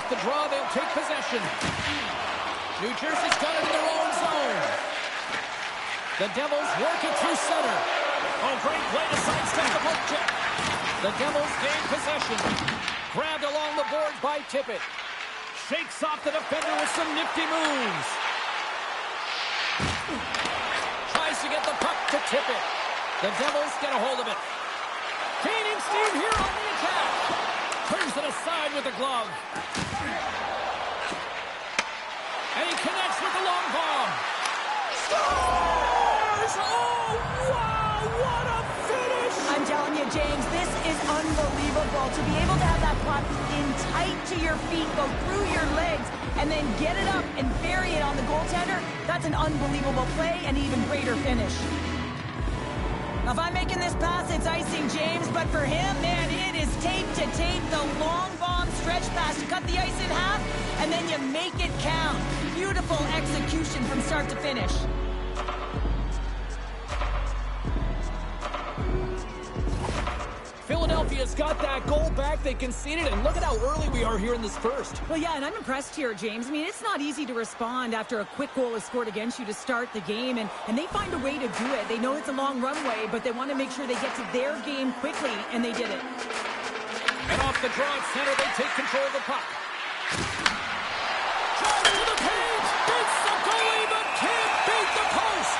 The draw, they'll take possession. New Jersey's got it in their own zone. The Devils work it through center. Oh, great play to sidestep the poke check. The Devils gain possession. Grabbed along the boards by Tippett. Shakes off the defender with some nifty moves. Tries to get the puck to Tippett. The Devils get a hold of it. Gaining steam here on the attack. Turns it aside with the glove. And he connects with the long bomb. Scores! Oh, wow! What a finish! I'm telling you, James, this is unbelievable. To be able to have that puck in tight to your feet, go through your legs, and then get it up and bury it on the goaltender, that's an unbelievable play and even greater finish. Now, if I'm making this pass, it's icing, James, but for him, man, it is tape to tape. The long bomb stretch pass to cut the ice in half, and then you make it count. Beautiful execution from start to finish. Philadelphia's got that goal back. They conceded, and look at how early we are here in this first. Well, yeah, and I'm impressed here, James. I mean, it's not easy to respond after a quick goal is scored against you to start the game, and they find a way to do it. They know it's a long runway, but they want to make sure they get to their game quickly, and they did it. And off the draw at center, they take control of the puck. Drive to the page! Beats the goalie, but can't beat the post!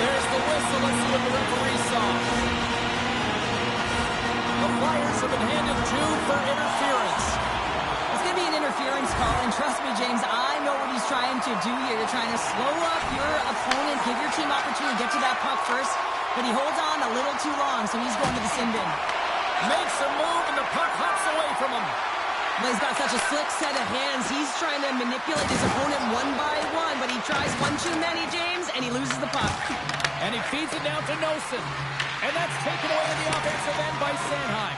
There's the whistle. Let's see what the referee saw. The Flyers have been handed 2 for interference. It's going to be an interference call, and trust me, James, I know what he's trying to do here. You're trying to slow up your opponent, give your team opportunity to get to that puck first, but he holds on a little too long, so he's going to the sin bin. Makes a move, and the puck hops away from him. Well, he's got such a slick set of hands. He's trying to manipulate his opponent one by one, but he tries one too many, James, and he loses the puck. And he feeds it down to Noesen. And that's taken away in the offensive end by Sanheim.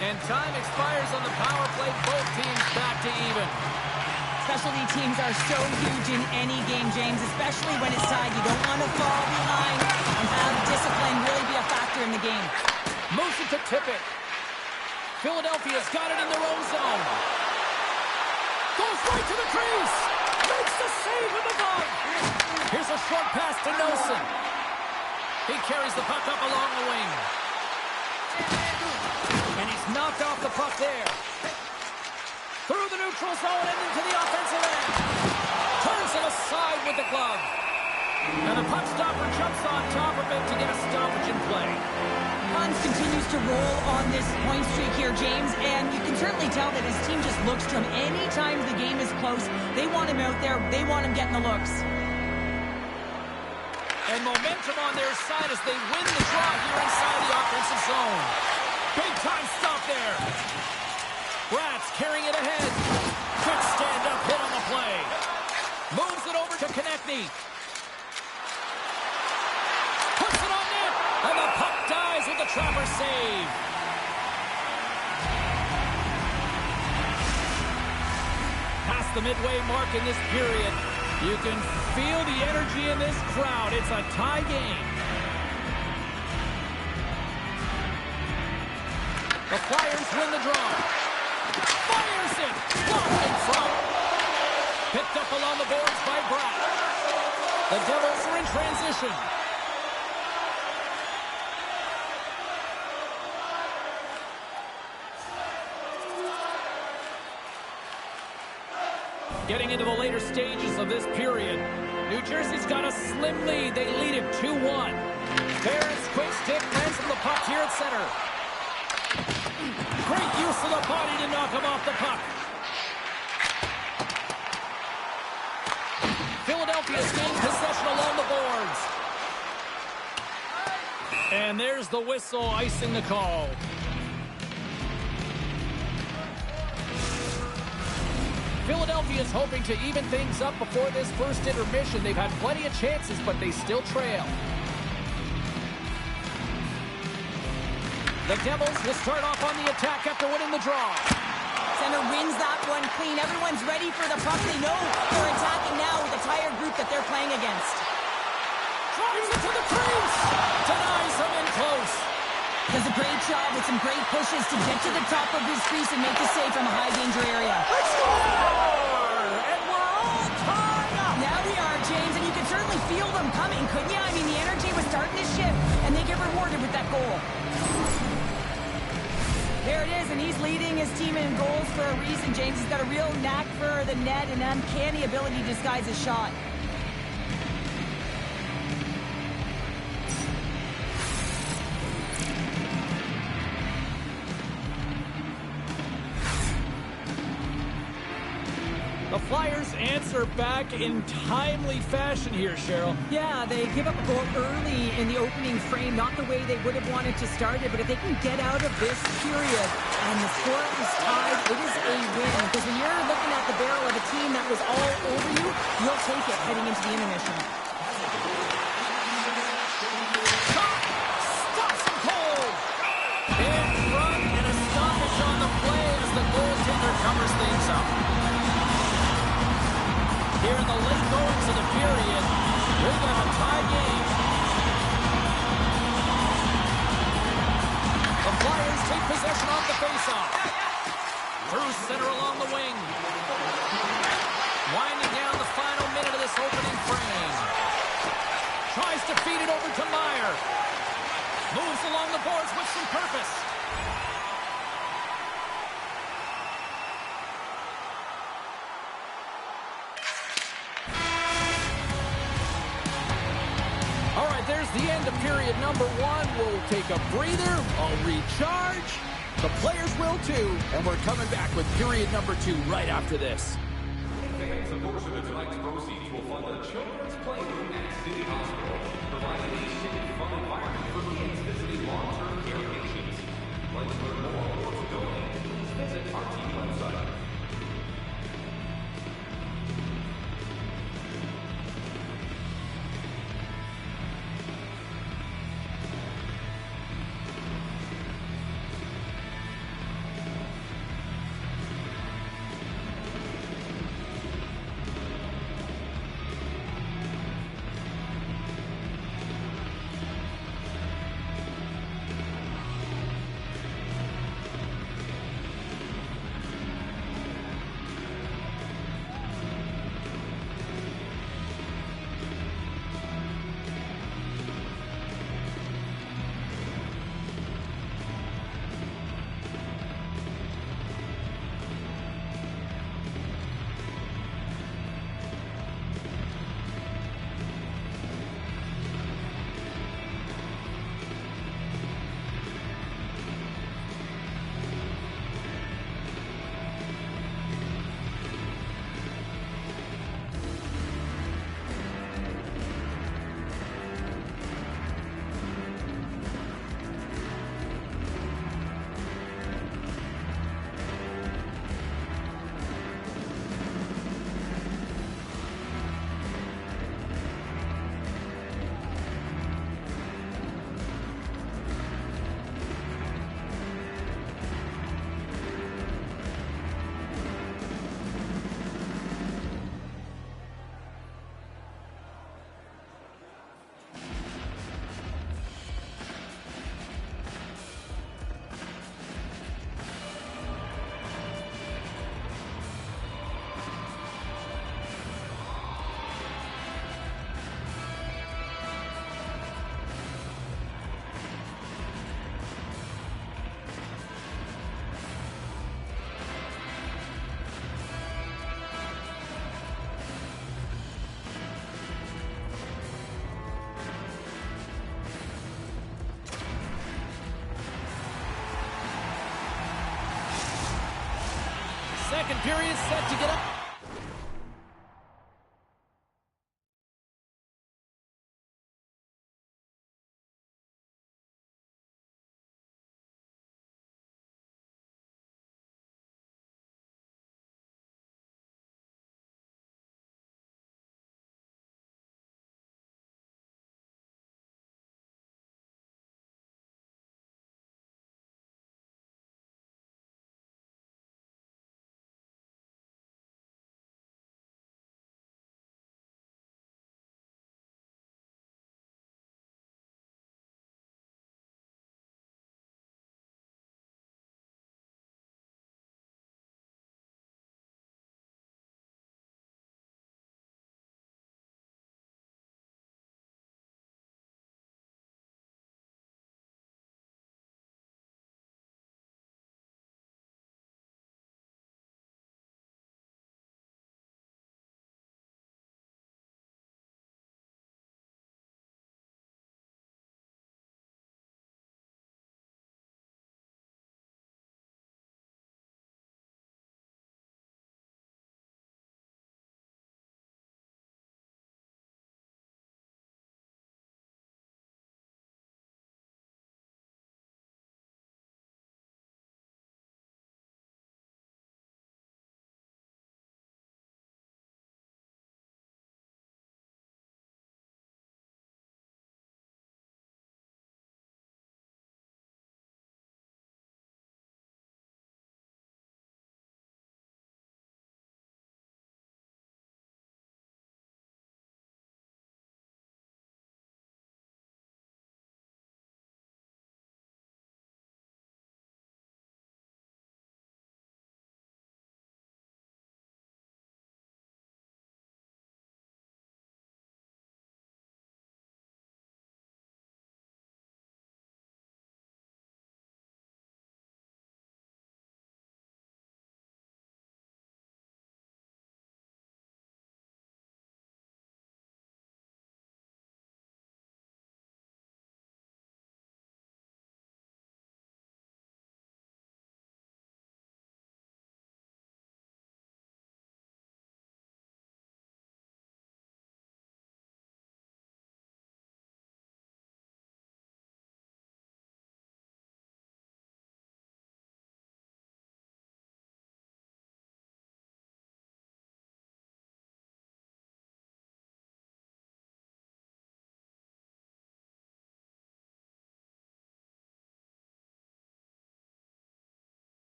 And time expires on the power play. Both teams back to even. Specialty teams are so huge in any game, James, especially when it's tied. You don't want to fall behind and have discipline really be a factor in the game. Moves it to Tippett. Philadelphia's got it in their own zone. Goes right to the crease. Makes the save with the glove. Here's a short pass to Noesen. He carries the puck up along the wing. And he's knocked off the puck there. Through the neutral zone and into the offensive end. Turns it aside with the glove. And the puck stopper jumps on top of it to get a stoppage in play. Hans continues to roll on this point streak here, James, and you can certainly tell that his team just looks to him. Anytime the game is close, they want him out there. They want him getting the looks. And momentum on their side as they win the draw here inside the offensive zone. Big time stop there. Bratz carrying it ahead. Good stand-up hit on the play. Moves it over to Konechny. trapper save. Past the midway mark in this period. You can feel the energy in this crowd. It's a tie game. The Flyers win the draw. Fires it. Blocked in front. Picked up along the boards by Bratt. The Devils are in transition. Getting into the later stages of this period, New Jersey's got a slim lead. They lead it 2-1. Barrett's quick stick lands on the puck here at center. Great use of the body to knock him off the puck. Philadelphia's gained possession along the boards. And there's the whistle icing the call. Philadelphia's hoping to even things up before this first intermission. They've had plenty of chances, but they still trail. The Devils will start off on the attack after winning the draw. Center wins that one clean. Everyone's ready for the puck. They know they're attacking now with the tired group that they're playing against. Drives it to the crease. Denies him in close. Does a great job with some great pushes to get to the top of his crease and make the save from a high-danger area. And we're all tied up. Now we are, James, and you can certainly feel them coming, couldn't you? I mean, the energy was starting to shift, and they get rewarded with that goal. There it is, and he's leading his team in goals for a reason, James. He's got a real knack for the net and uncanny ability to disguise his shot. The Flyers answer back in timely fashion here, Cheryl. Yeah, they give up a goal early in the opening frame, not the way they would have wanted to start it, but if they can get out of this period and the score is tied, it is a win. Because when you're looking at the barrel of a team that was all over you, you'll take it heading into the intermission. Stops him cold. In front and a stoppage on the play as the goaltender covers things up. Here in the late goings of the period, we're going to have a tie game. The Flyers take possession off the faceoff. Through center along the wing. Winding down the final minute of this opening frame. Tries to feed it over to Meyer. Moves along the boards with some purpose. There's the end of period number one. We'll take a breather, I'll recharge. The players will too. And we're coming back with period number two right after this. Fans, a portion of tonight's proceeds will fund a children's playroom at City Hospital, providing a safe, fun environment for kids visiting long-term care patients. Let's learn more or to donate. Please visit our team website. Second period set to get up.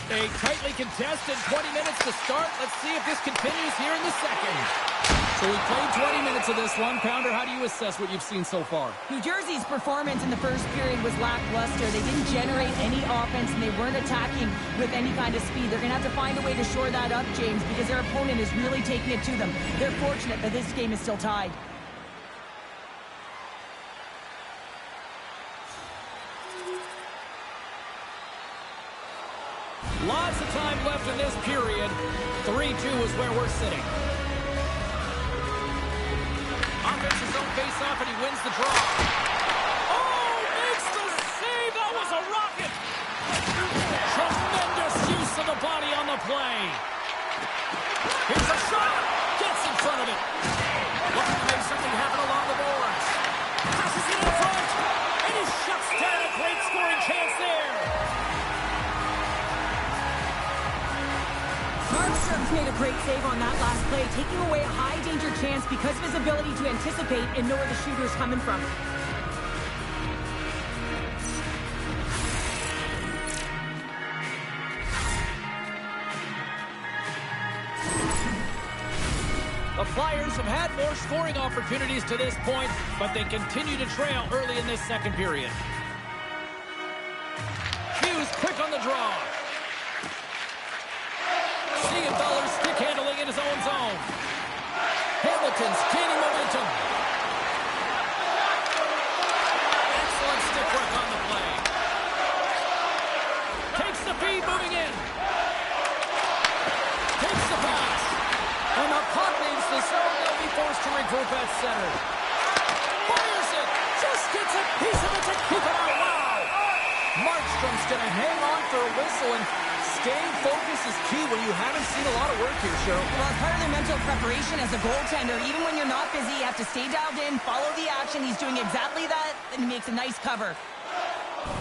A tightly contested 20 minutes to start. Let's see if this continues here in the second. So we played 20 minutes of this one. Pounder, how do you assess what you've seen so far? New Jersey's performance in the first period was lackluster. They didn't generate any offense, and they weren't attacking with any kind of speed. They're going to have to find a way to shore that up, James, because their opponent is really taking it to them. They're fortunate that this game is still tied. Lots of time left in this period. 3-2 is where we're sitting. Offense his own face-off, and he wins the draw. Oh, makes the save! That was a rocket! Tremendous use of the body on the play. Here's a shot! Gets in front of it. Looking to make something happen along the boards. Passes it in front, and he shuts down a great scoring chance there. Markstrom's made a great save on that last play, taking away a high-danger chance because of his ability to anticipate and know where the shooter's coming from. The Flyers have had more scoring opportunities to this point, but they continue to trail early in this second period. Hughes quick on the draw. Siegenthaler stick handling in his own zone. Hamilton's gaining momentum. Excellent stick work on the play. Takes the feed, moving in. Takes the pass. And the puck leaves the zone. They'll be forced to regroup at center. Fires it. Just gets a piece of it to keep it out. Wow. Markstrom's going to hang on for a whistle, and staying focused is key when you haven't seen a lot of work here, Cheryl. Well, it's part of their mental preparation as a goaltender. Even when you're not busy, you have to stay dialed in, follow the action. He's doing exactly that, and he makes a nice cover.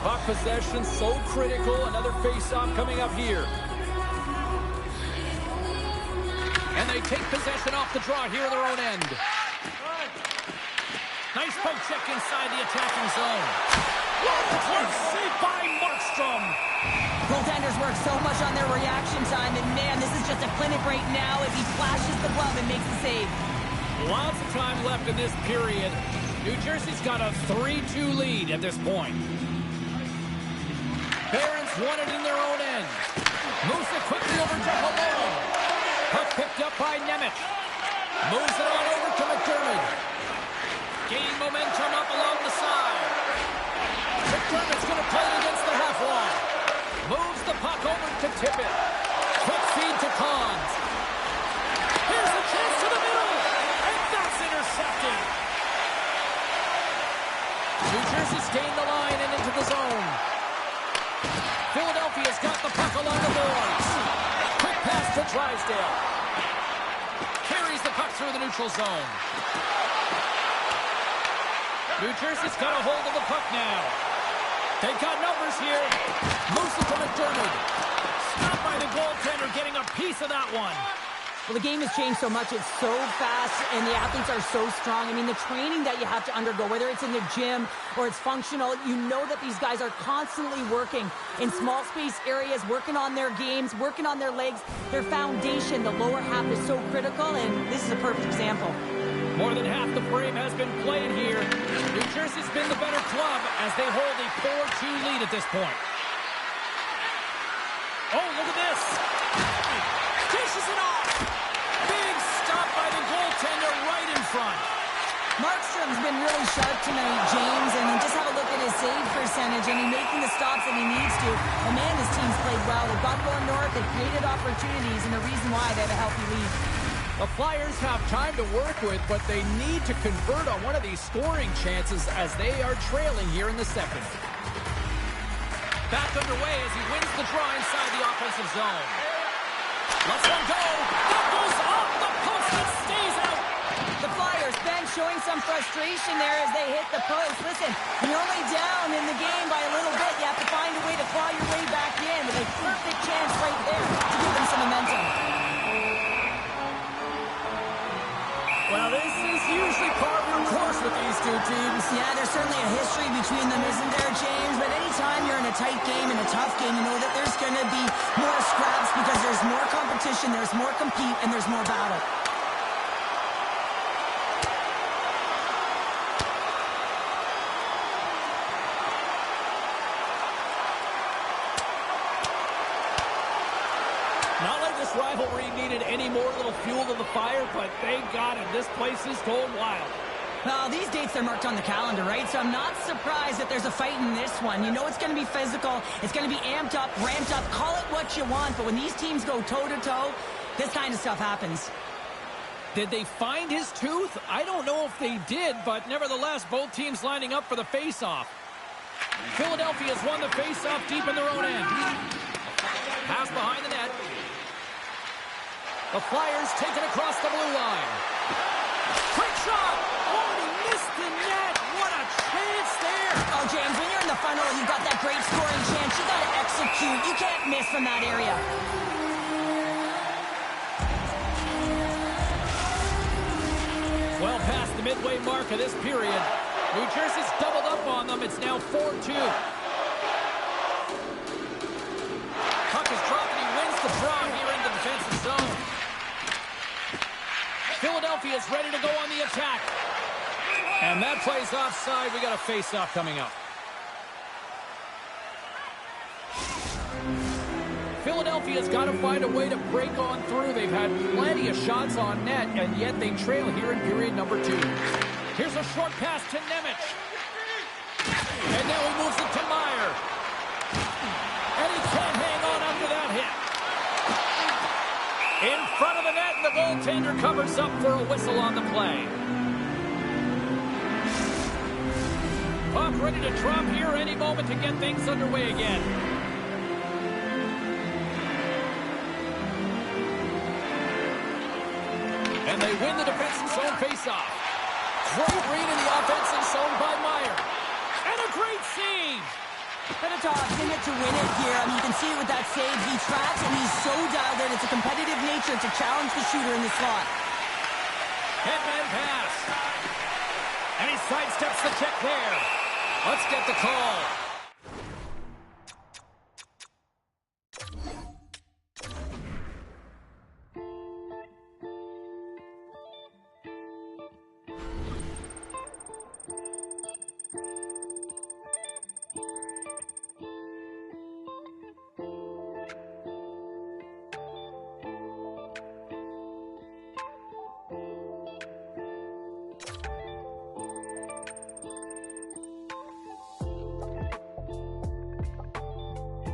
Puck possession so critical. Another face-off coming up here. And they take possession off the draw here in their own end. Nice poke check inside the attacking zone. Close save by Markstrom. Goaltenders work so much on their reaction time, and man, this is just a clinic right now as he flashes the glove and makes the save. Lots of time left in this period. New Jersey's got a 3-2 lead at this point. Barons won it in their own end. Moves it quickly over to Malone. Puck picked up by Nemec. Moves it on over to McDermott. Gaining momentum up along the side. McDermott's going to play it against the half wall. Moves the puck over to Tippett. Quick feed to Cons. Here's a chance to the middle. And that's intercepted. New Jersey's gained the line and into the zone. Philadelphia's got the puck along the boards. Quick pass to Drysdale. Carries the puck through the neutral zone. New Jersey's got a hold of the puck now. They've got numbers here. Moves it to McDermott. Stopped by the goaltender, getting a piece of that one. Well, the game has changed so much. It's so fast, and the athletes are so strong. I mean, the training that you have to undergo, whether it's in the gym or it's functional, you know that these guys are constantly working in small space areas, working on their games, working on their legs. Their foundation, the lower half, is so critical, and this is a perfect example. More than half the frame has been played here. New Jersey's been the better club as they hold a 4-2 lead at this point. Oh, look at this. Dishes it off. Big stop by the goaltender right in front. Markstrom's been really sharp tonight, James, and just have a look at his save percentage, and he's making the stops that he needs to. And man, his team's played well. They've got going north, they've created opportunities, and the reason why they have a healthy lead. The Flyers have time to work with, but they need to convert on one of these scoring chances as they are trailing here in the second. Back underway as he wins the draw inside the offensive zone. Lets one go. That goes off the post and stays out. The Flyers, Ben, showing some frustration there as they hit the post. Listen, you're only down in the game by a little bit. You have to find a way to claw your way back in with a perfect chance right there to give them some momentum. Well, this is usually par for course with these two teams. Yeah, there's certainly a history between them, isn't there, James? But anytime you're in a tight game, in a tough game, you know that there's going to be more scraps because there's more competition, there's more compete, and there's more battle. Not like this rivalry needed any more little fuel to the fire, but thank God, and this place is going wild. Well, these dates, they're marked on the calendar, right? So I'm not surprised that there's a fight in this one. You know it's going to be physical. It's going to be amped up, ramped up. Call it what you want. But when these teams go toe-to-toe, this kind of stuff happens. Did they find his tooth? I don't know if they did, but nevertheless, both teams lining up for the face-off. Philadelphia's won the face-off deep in their own end. Pass behind the net. The Flyers take it across the blue line. Quick shot! Oh, he missed the net! What a chance there! Oh, James, when you're in the front row, you've got that great scoring chance. You got to execute. You can't miss from that area. Well past the midway mark of this period. New Jersey's doubled up on them. It's now 4-2. Puck is dropped and he wins the draw here in the defensive zone. Philadelphia's ready to go on the attack. And that plays offside. We got a face-off coming up. Philadelphia's got to find a way to break on through. They've had plenty of shots on net, and yet they trail here in period number 2. Here's a short pass to Nemec. And now he moves it to Meier. And he can't hang on after that hit. In front of the net, and the goaltender covers up for a whistle on the play. Puck ready to drop here any moment to get things underway again. And they win the defensive zone faceoff. Great read in the offensive zone by Meier. And a great save. Benetov in it to win it here. I mean, you can see it with that save. He tracks and he's so dialed in. It's a competitive nature to challenge the shooter in the slot. Headman pass. And he sidesteps the check there. Let's get the call.